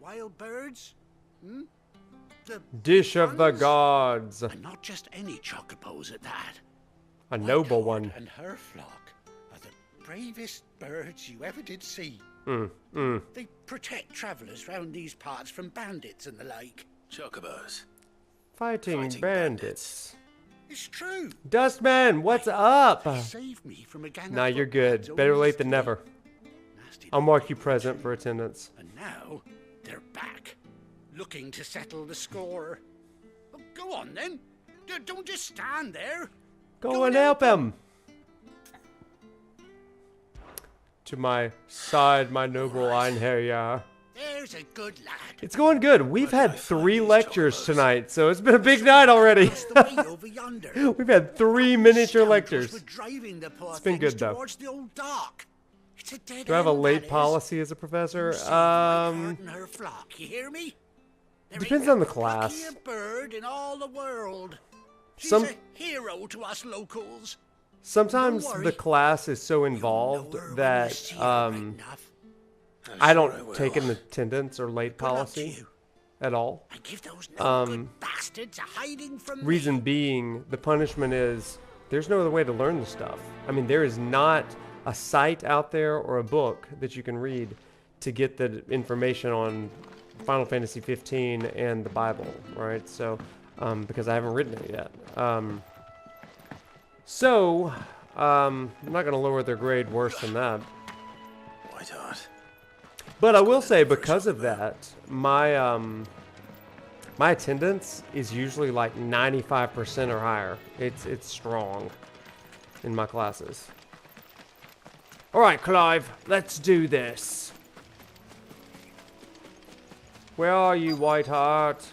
Wild birds? The Dish of the gods. And not just any chocobos at that. A noble one. And her flock are the bravest birds you ever did see. They protect travellers round these parts from bandits and the like. Chocobos. Fighting bandits. It's true. Dustman, what's up? Saved me from a gang Nah, of you're footpads good. Better over late than yesterday. never. I'll mark you present for attendance. And now they're back, looking to settle the score. Oh, go on then. Don't just stand there. Go and help him. To my side, my noble Einherjar. There's a good lad. It's going good. We've had 3 lectures tonight, so it's been a big night already. We've had 3 miniature lectures. Driving the poor It's been things good, though. towards the old dock. It's a dead Do I have a end, late that is. policy as a professor? And her flock, you hear me? There Depends ain't on the a class. luckier bird in all the world. She's Some- a hero to us locals. Sometimes Don't worry. the class is so involved that I don't take an attendance or late policy at all. Bastards are hiding from Reason being, the punishment is there's no other way to learn the stuff. I mean, there is not a site out there or a book that you can read to get the information on Final Fantasy XV and the Bible, right? So, because I haven't written it yet. I'm not going to lower their grade worse than that. White Hart. But I will say, because of that, my my attendance is usually like 95% or higher. It's strong in my classes. All right, Clive, let's do this. Where are you, White Hart?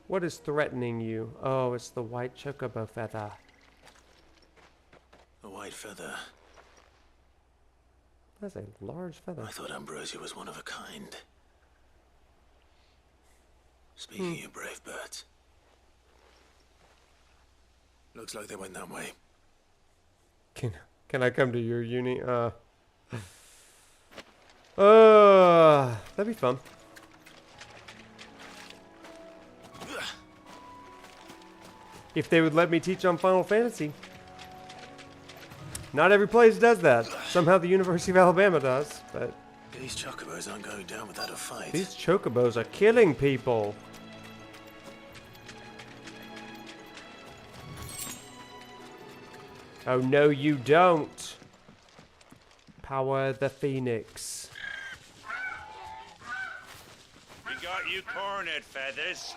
What is threatening you? Oh, it's the white chocobo feather. A white feather. That's a large feather. I thought Ambrosia was one of a kind. Speaking of brave birds. Looks like they went that way. Can I come to your uni? That'd be fun. If they would let me teach on Final Fantasy. Not every place does that. Somehow the University of Alabama does, but... These chocobos aren't going down without a fight. These chocobos are killing people. Oh no, you don't. Power the Phoenix. We got you cornered, Feathers.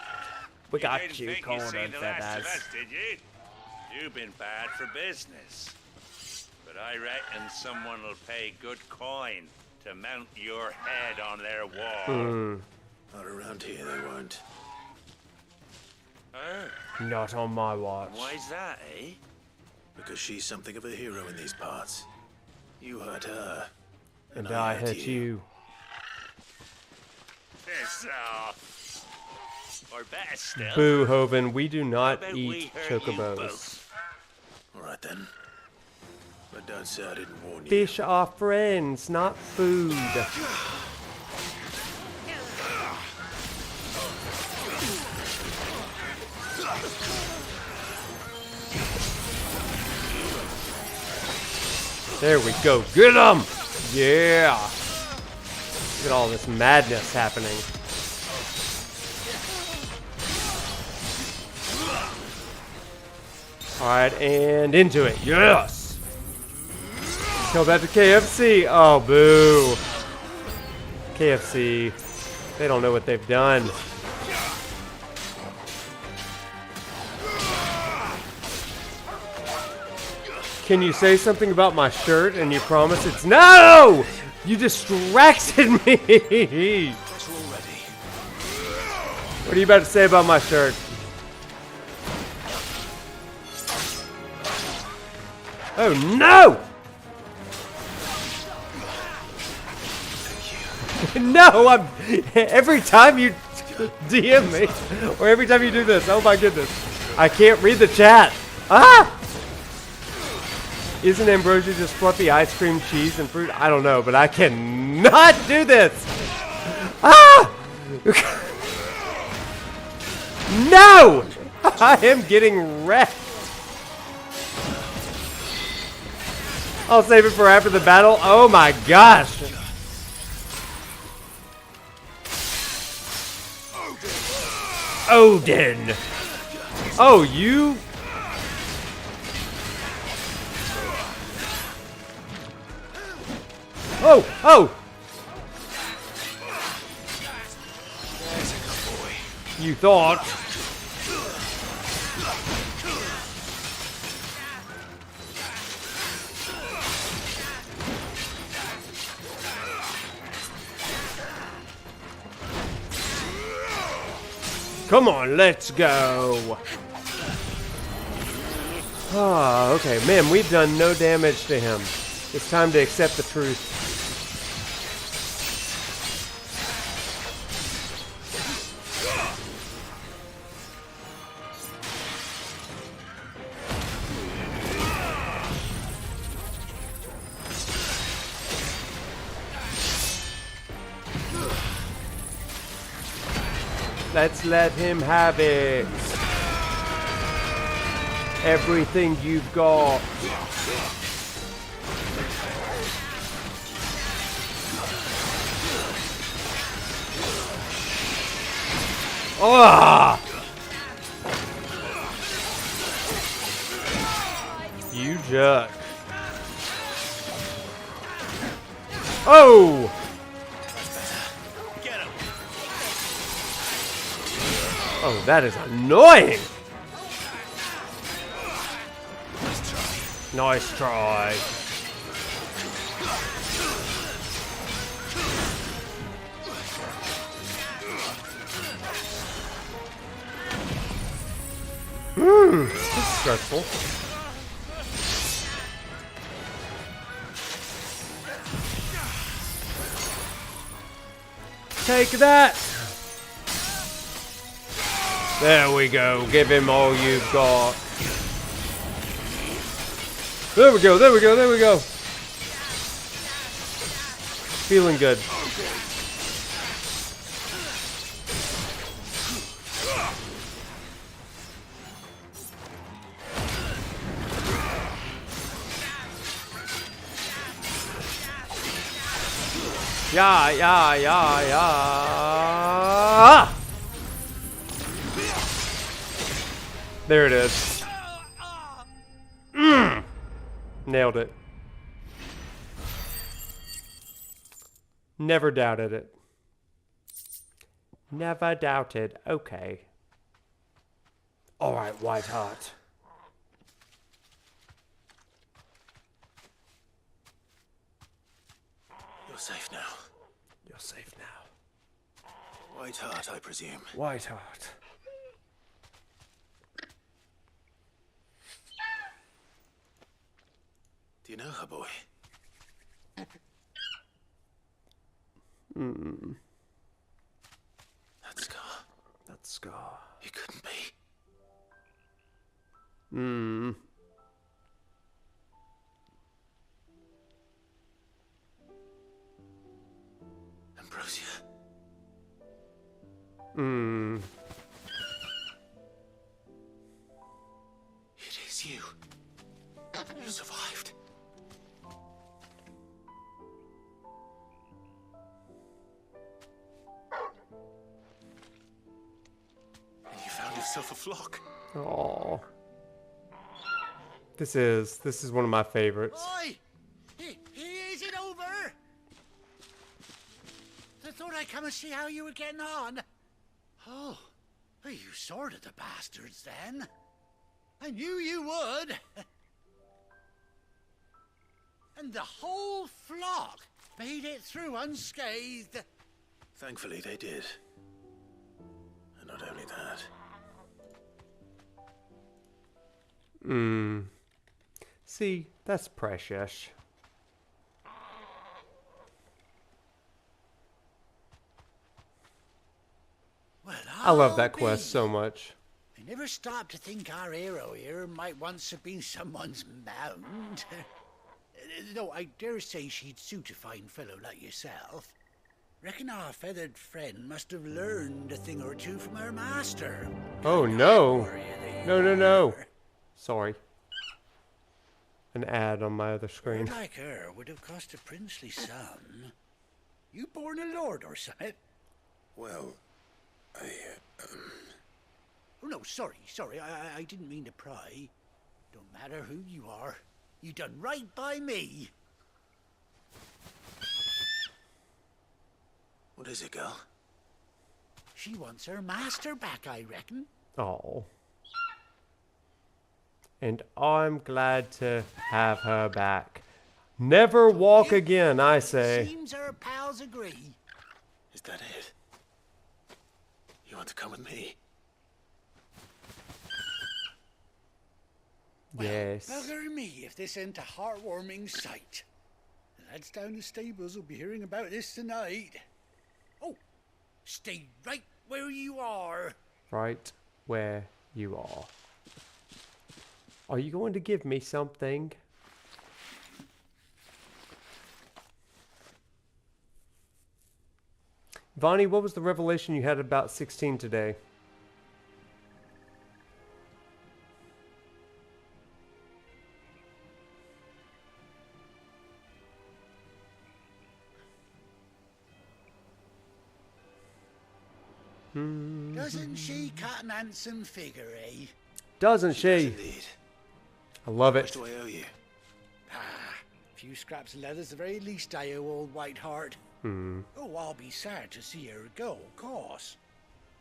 We got didn't you think cornered, you'd seen the last of Feathers. us, did you? You've been bad for business. But I reckon someone will pay good coin to mount your head on their wall. Not around here, they won't. Oh. Not on my watch. Why's that, eh? Because she's something of a hero in these parts. You hurt her. And I hurt you. Piss off. Or better still. Boo, Hoven. We do not bet eat we hurt you chocobos. both. Alright then. But don't say I didn't warn you. Fish are friends, not food. There we go. Get him! Yeah! Look at all this madness happening. Alright, and into it. Yes! Kill that to KFC. Oh, boo. KFC. They don't know what they've done. Can you say something about my shirt and you promise it's no? You distracted me. What are you about to say about my shirt? Oh no! No, I'm every time you DM me or every time you do this. Oh my goodness. I can't read the chat. Ah! Isn't ambrosia just fluffy ice cream, cheese, and fruit? I don't know, but I cannot do this. Ah! No! I am getting wrecked. I'll save it for after the battle. Oh my gosh. Odin. Oh, you... Oh! Oh! You thought. Come on, let's go. Ah, okay. Man, we've done no damage to him. It's time to accept the truth. Let's let him have it. Everything you've got. Ah! You jerk. Oh! Oh, that is annoying! Nice try. stressful. Take that! There we go. Give him all you've got. There we go, there we go, there we go. Feeling good. Yeah. There it is. Nailed it. Never doubted it. Never doubted. Okay. All right, Whiteheart. You're safe now. You're safe now. Whiteheart, I presume. Whiteheart. Do you know her, boy? That scar. That scar. It couldn't be. Ambrosia. It is you. You survived. And you found yourself a flock. Aww. This is one of my favorites. Oi! Is it over? I thought I'd come and see how you were getting on. Oh, well, you sorted the bastards then. I knew you would. And the whole flock made it through unscathed. Thankfully, they did. And not only that. See, that's precious. Well, I love that quest so much. I never stopped to think our hero here might once have been someone's mount. Though I dare say she'd suit a fine fellow like yourself. Reckon our feathered friend must have learned a thing or two from her master. Oh no. No. Sorry. An ad on my other screen. Like her would have cost a princely sum. You born a lord or something? Well, Oh no, sorry. I didn't mean to pry. Don't matter who you are. You done right by me. What is it, girl? She wants her master back, I reckon. Oh. And I'm glad to have her back. Never walk again, I say. Seems our pals agree. Is that it? You want to come with me? Yes. Bugger me if this ain't a heartwarming sight. The lads down the stables will be hearing about this tonight. Oh, stay right where you are. Right where you are. Are you going to give me something? Vonnie, what was the revelation you had about 16 today? Doesn't she cut an handsome figure, eh? Doesn't she? Indeed. I love How much it. do I owe you? A few scraps of leather's the very least I owe old Whiteheart. Oh, I'll be sad to see her go, of course.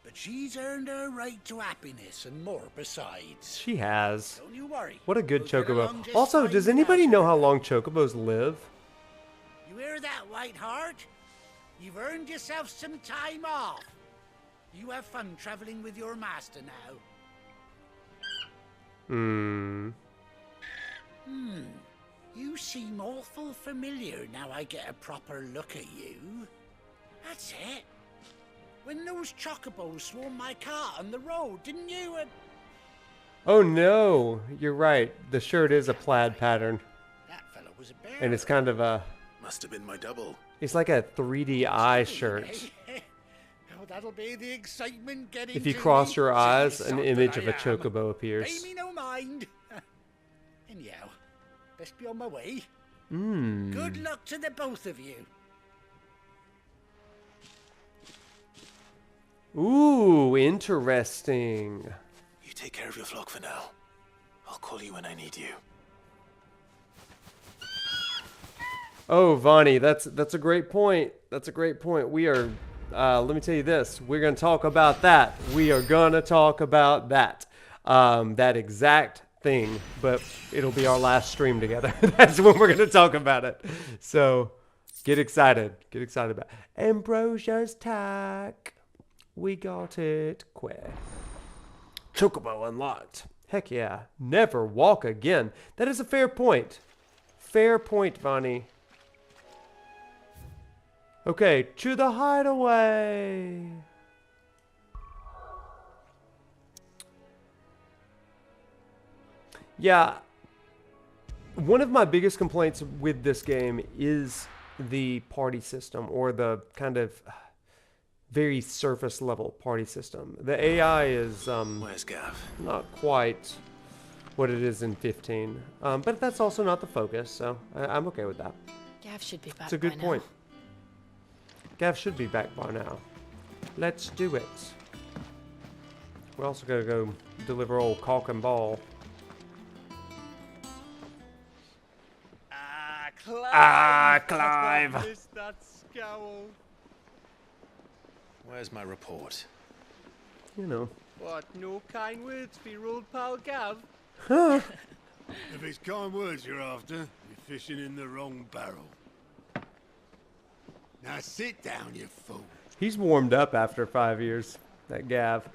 But she's earned her right to happiness and more besides. She has. Don't you worry. What a good We'll get chocobo. along just Also, fine does without anybody her. know how long chocobos live? You hear that, Whiteheart? You've earned yourself some time off. You have fun traveling with your master now. Hmm. You seem awful familiar now I get a proper look at you. That's it. When those chocobos swarmed my car on the road, didn't you? Oh no, you're right. The shirt is a plaid pattern. That fellow was a bear. And it's kind of a... Must have been my double. It's like a 3D eye shirt. Oh, that'll be the excitement getting If you to cross me. your eyes, Silly an sod image that of a I am. chocobo appears. Pay me no mind. Anyhow, best be on my way. Hmm. Good luck to the both of you. Ooh, interesting. You take care of your flock for now. I'll call you when I need you. Oh, Vonnie, that's a great point. That's a great point. We are, let me tell you this. We're going to talk about that. We are going to talk about that. That exact thing, but it'll be our last stream together. That's when we're going to talk about it. So get excited. Get excited about it. Ambrosia's tack. We got it. Quick. Chocobo unlocked. Heck yeah. Never walk again. That is a fair point. Fair point, Vonnie. Okay, to the hideaway. Yeah. One of my biggest complaints with this game is the party system, or the kind of very surface level party system. The AI is Where's Gav? not quite what it is in 15, but that's also not the focus, so I'm okay with that. Gav should be back. It's a good by point. Now. Gav should be back by now. Let's do it. We're also gonna go deliver old cock and ball. Clive! Ah, Clive! I missed that scowl. Where's my report? You know. What, no kind words for your old pal Gav? Huh? If it's kind words you're after, you're fishing in the wrong barrel. Now sit down, you fool. He's warmed up after 5 years, that Gav.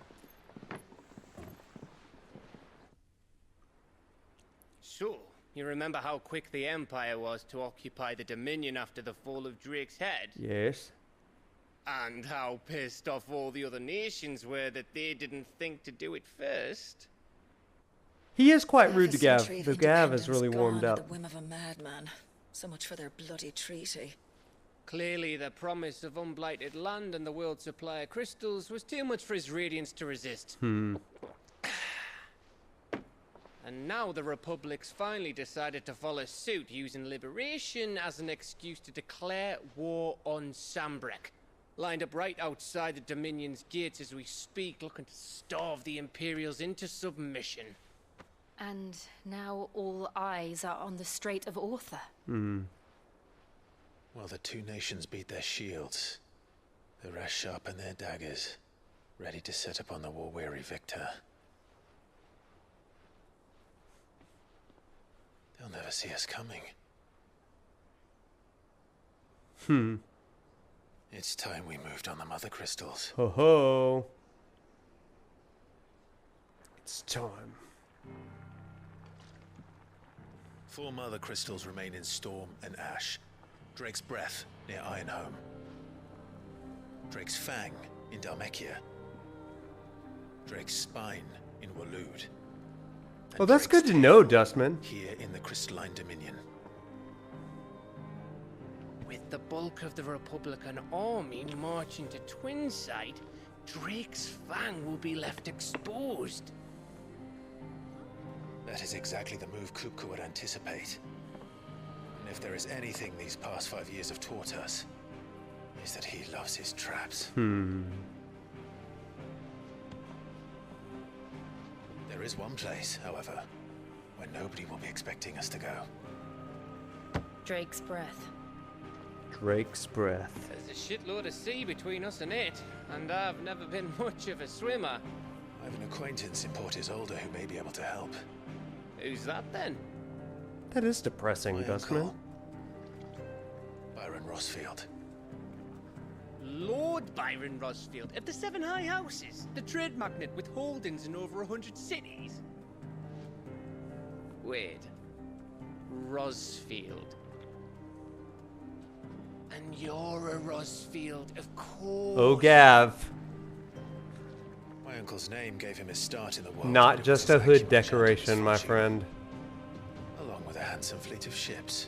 So, you remember how quick the Empire was to occupy the Dominion after the fall of Drake's head? Yes. And how pissed off all the other nations were that they didn't think to do it first? He is quite rude to Half a Gav. century of The Gav is independence really warmed gone up. at the whim of a madman. So much for their bloody treaty. Clearly, the promise of unblighted land and the world supply of crystals was too much for his radiance to resist. Hmm. And now the Republic's finally decided to follow suit, using liberation as an excuse to declare war on Sambrek. Lined up right outside the Dominion's gates as we speak, looking to starve the Imperials into submission. And now all eyes are on the Strait of Author. Hmm. Well, the two nations beat their shields. The rest sharpen their daggers, ready to set upon the war-weary victor. They'll never see us coming. Hmm. It's time we moved on the mother crystals. Ho ho. It's time. 4 mother crystals remain in Storm and Ash. Drake's Breath near Ironhome. Drake's Fang in Dhalmekia. Drake's Spine in Waloed. Well, that's good to know, Dustman. Here in the Crystalline Dominion. With the bulk of the Republican army marching to Twinside, Drake's Fang will be left exposed. That is exactly the move Kupka would anticipate. And if there is anything these past 5 years have taught us, is that he loves his traps. Hmm. There is one place, however, where nobody will be expecting us to go. Drake's Breath. Drake's Breath. There's a shitload of sea between us and it, and I've never been much of a swimmer. I have an acquaintance in Port Isolde who may be able to help. Who's that then? That is depressing, Dustman. Byron Rossfield. Lord Byron Rossfield of the 7 High Houses, the trade magnate with holdings in over 100 cities. Wait. Rosfield. And you're a Rosfield, of course. Oh, Gav. My uncle's name gave him his start in the world. Not just a hood decoration, my friend. Along with a handsome fleet of ships.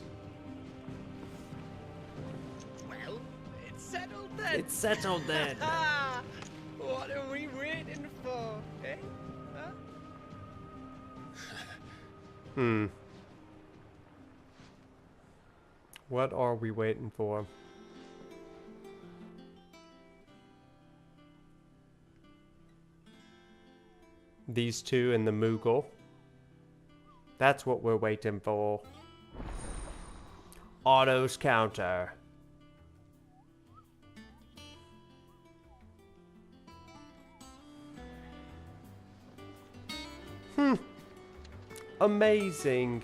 Well, it's settled then. It's settled then. What are we waiting for, eh? Huh? What are we waiting for? These two and the Moogle. That's what we're waiting for. Otto's counter. Amazing.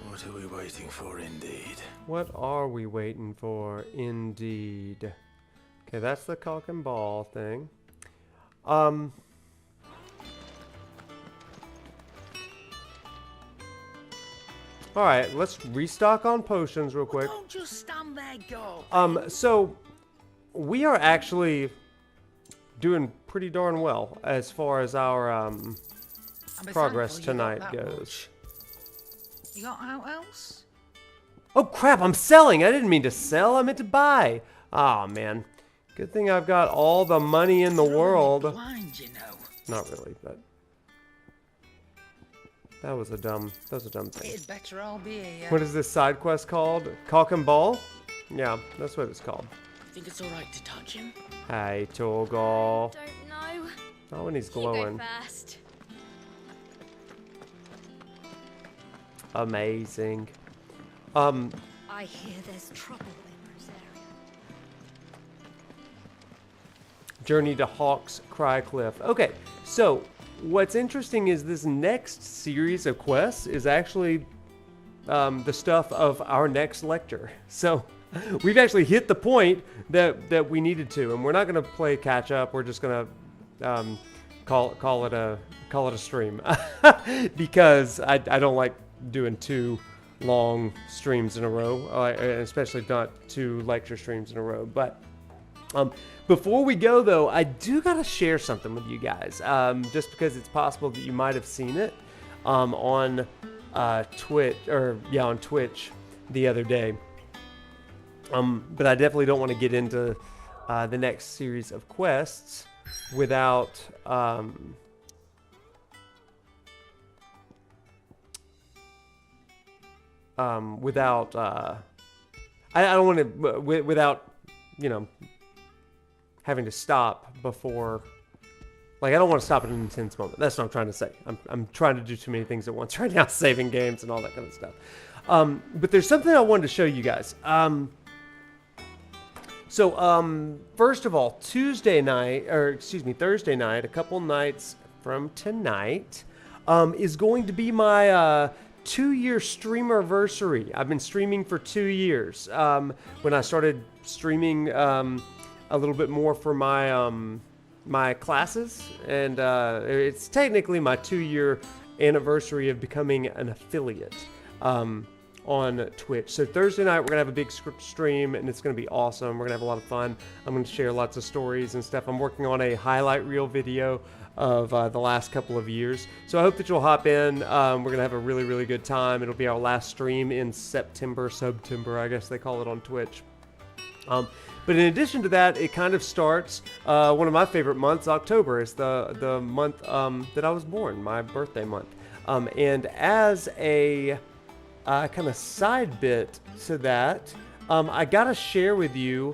What are we waiting for, indeed? What are we waiting for, indeed? Okay, that's the cock and ball thing. Alright, let's restock on potions real quick. Don't just stand there, go. So we are actually doing pretty darn well as far as our progress tonight goes. You got out else? Oh crap, I'm selling! I didn't mean to sell, I meant to buy! Aw, man. Good thing I've got all the money in the world. Blind, you know. Not really, but that was a dumb thing. It'd better all be here. What is this side quest called? Cock and ball? Yeah, that's what it's called. Think it's alright to touch him? Hey, Torgal. Don't know. Oh, and he's You glowing. go first. Amazing. I hear there's trouble in Rosaria. Journey to Hawk's Cry Cliff. Okay, so what's interesting is this next series of quests is actually the stuff of our next lecture. So we've actually hit the point that we needed to, and we're not going to play catch up. We're just going to call it a stream because I don't like doing too long streams in a row, especially not 2 lecture streams in a row. But before we go, though, I do gotta share something with you guys, just because it's possible that you might have seen it on Twitch on Twitch the other day. But I definitely don't want to get into the next series of quests without I don't want to without, you know, having to stop before, like, I don't want to stop at an intense moment. That's what I'm trying to say. I'm trying to do too many things at once right now, saving games and all that kind of stuff. But there's something I wanted to show you guys. First of all, Thursday night, a couple nights from tonight, is going to be my 2-year streamerversary. I've been streaming for 2 years. When I started streaming a little bit more for my my classes, and it's technically my 2-year anniversary of becoming an affiliate on Twitch. So Thursday night we're gonna have a big stream, and it's gonna be awesome. We're gonna have a lot of fun. I'm gonna share lots of stories and stuff. I'm working on a highlight reel video of the last couple of years, so I hope that you'll hop in. We're gonna have a really, really good time. It'll be our last stream in September, I guess they call it on Twitch. But in addition to that, it kind of starts one of my favorite months. October is the month that I was born, my birthday month. And as a kind of side bit to that, I gotta share with you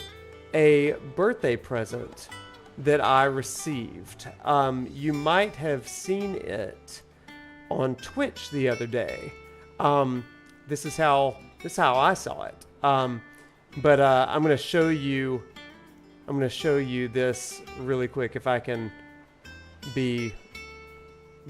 a birthday present that I received. You might have seen it on Twitch the other day. This is how I saw it. But I'm gonna show you this really quick if I can be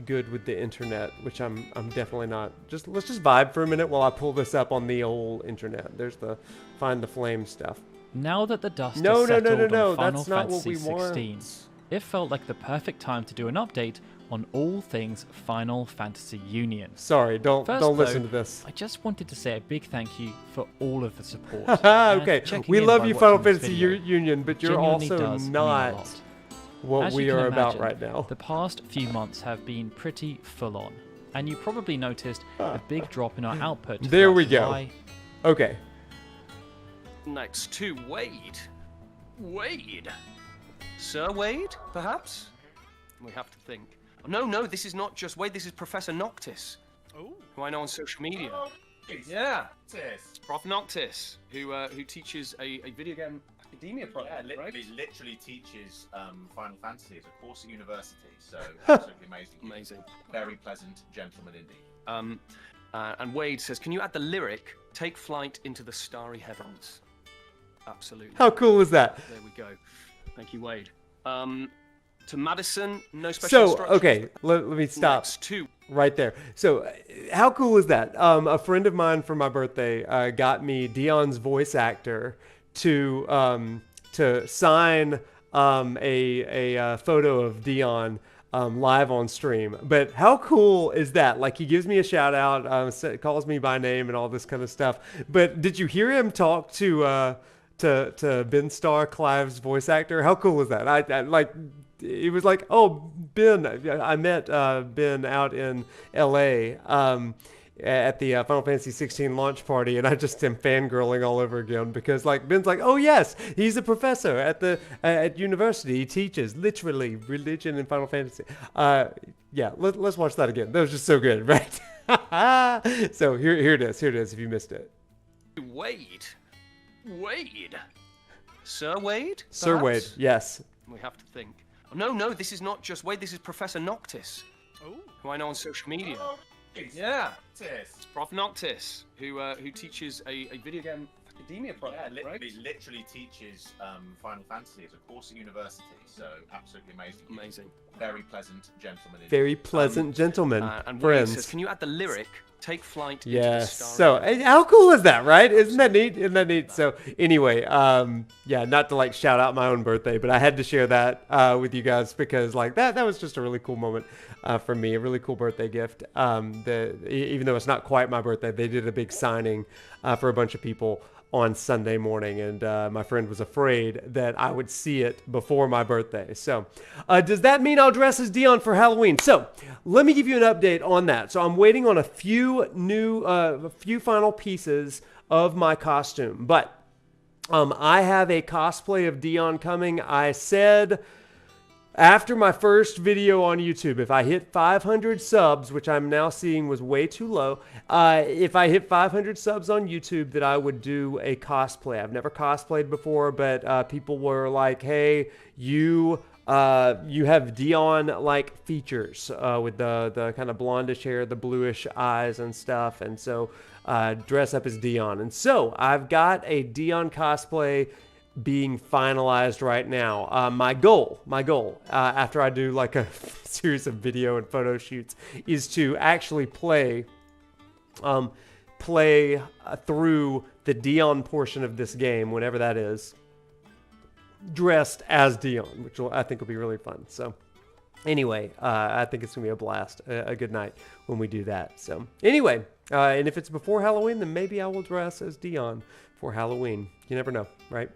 good with the internet, which I'm definitely not. Let's just vibe for a minute while I pull this up on the old internet. There's the Find the Flame stuff. Now that the dust has settled on Final that's not what Fantasy we want. XVI, it felt like the perfect time to do an update on all things Final Fantasy Union. Sorry, don't listen to this. I just wanted to say a big thank you for all of the support. Okay, we love you, Final Fantasy Union, but you're also not what we are about right now. The past few months have been pretty full on, and you probably noticed a big drop in our output. There we go. Okay. Next to Wade. Wade? Sir Wade, perhaps? We have to think. No, this is not just Wade, this is ProfNoctis. Oh. Who I know on social media. Oh, yeah. ProfNoctis, who teaches a video game academia program, right? He literally teaches Final Fantasy as a course at university, so absolutely amazing. Amazing. Very pleasant gentleman indeed. And Wade says, can you add the lyric, take flight into the starry heavens? Absolutely. How cool is that? There we go. Thank you, Wade. To Madison, no special So, instructions. okay, let me stop Next two. right there. So, how cool is that? A friend of mine for my birthday got me Dion's voice actor to sign a photo of Dion live on stream. But how cool is that? Like, he gives me a shout out, calls me by name and all this kind of stuff. But did you hear him talk to Ben Starr, Clive's voice actor? How cool is that? I like. It was like, oh, Ben, I met Ben out in LA at the Final Fantasy XVI launch party, and I just am fangirling all over again because, like, Ben's like, oh yes, he's a professor at university. He teaches literally religion and Final Fantasy. Yeah, let's watch that again. That was just so good, right? So here it is. Here it is. If you missed it. Wade. Sir Wade? Sir perhaps? Wade, yes. We have to think. No, this is not just Wade, this is ProfNoctis. Oh. Who I know on social media. Oh, yeah. It's ProfNoctis, who teaches a video game academia program, Yeah, right? He literally teaches Final Fantasy as a course at university, so absolutely amazing. Amazing. Very pleasant gentleman indeed. Very pleasant gentleman, And Wade friends. says, can you add the lyric, take flight into the Yes. starry So how cool is that, right? Isn't that neat? Isn't that neat? So anyway, yeah, not to like shout out my own birthday, but I had to share that with you guys because like that was just a really cool moment for me, a really cool birthday gift. Even though it's not quite my birthday, they did a big signing for a bunch of people on Sunday morning, and my friend was afraid that I would see it before my birthday. So does that mean I'll dress as Dion for Halloween? So let me give you an update on that. So I'm waiting on a few final pieces of my costume, but I have a cosplay of Dion coming. I said after my first video on YouTube, if I hit 500 subs, which I'm now seeing was way too low, if I hit 500 subs on YouTube, that I would do a cosplay. I've never cosplayed before, but people were like, hey, you have Dion-like features with the kind of blondish hair, the bluish eyes and stuff, and so dress up as Dion. And so I've got a Dion cosplay being finalized right now. My goal, after I do like a series of video and photo shoots, is to actually play through the Dion portion of this game, whenever that is, dressed as Dion, which I think will be really fun. So anyway, I think it's gonna be a blast, a good night when we do that. So anyway, and if it's before Halloween, then maybe I will dress as Dion for Halloween. You never know, right?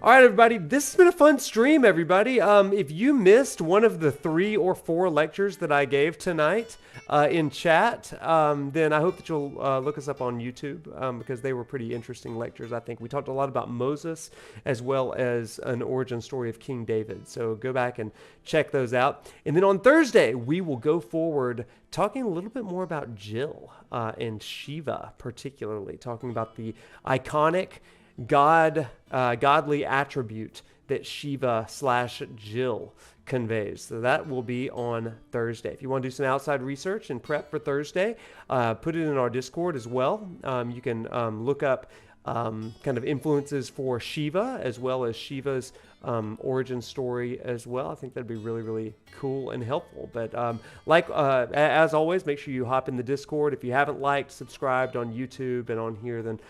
All right, everybody, this has been a fun stream, everybody. If you missed one of the 3 or 4 lectures that I gave tonight in chat, then I hope that you'll look us up on YouTube because they were pretty interesting lectures, I think. We talked a lot about Moses as well as an origin story of King David. So go back and check those out. And then on Thursday, we will go forward talking a little bit more about Jill and Shiva, particularly, talking about the iconic godly attribute that Shiva/Jill conveys. So that will be on Thursday. If you want to do some outside research and prep for Thursday, put it in our Discord as well. You can look up kind of influences for Shiva, as well as Shiva's origin story as well. I think that'd be really, really cool and helpful. But as always, make sure you hop in the Discord. If you haven't liked, subscribed on YouTube and on here, then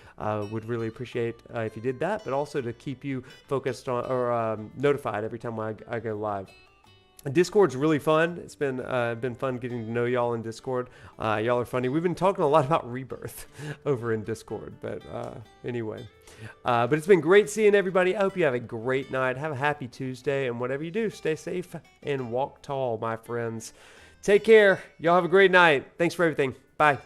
would really appreciate if you did that. But also to keep you focused on or notified every time I go live. Discord's really fun. It's been fun getting to know y'all in Discord. Y'all are funny. We've been talking a lot about Rebirth over in Discord, but anyway. But it's been great seeing everybody. I hope you have a great night. Have a happy Tuesday, and whatever you do, stay safe and walk tall, my friends. Take care. Y'all have a great night. Thanks for everything. Bye.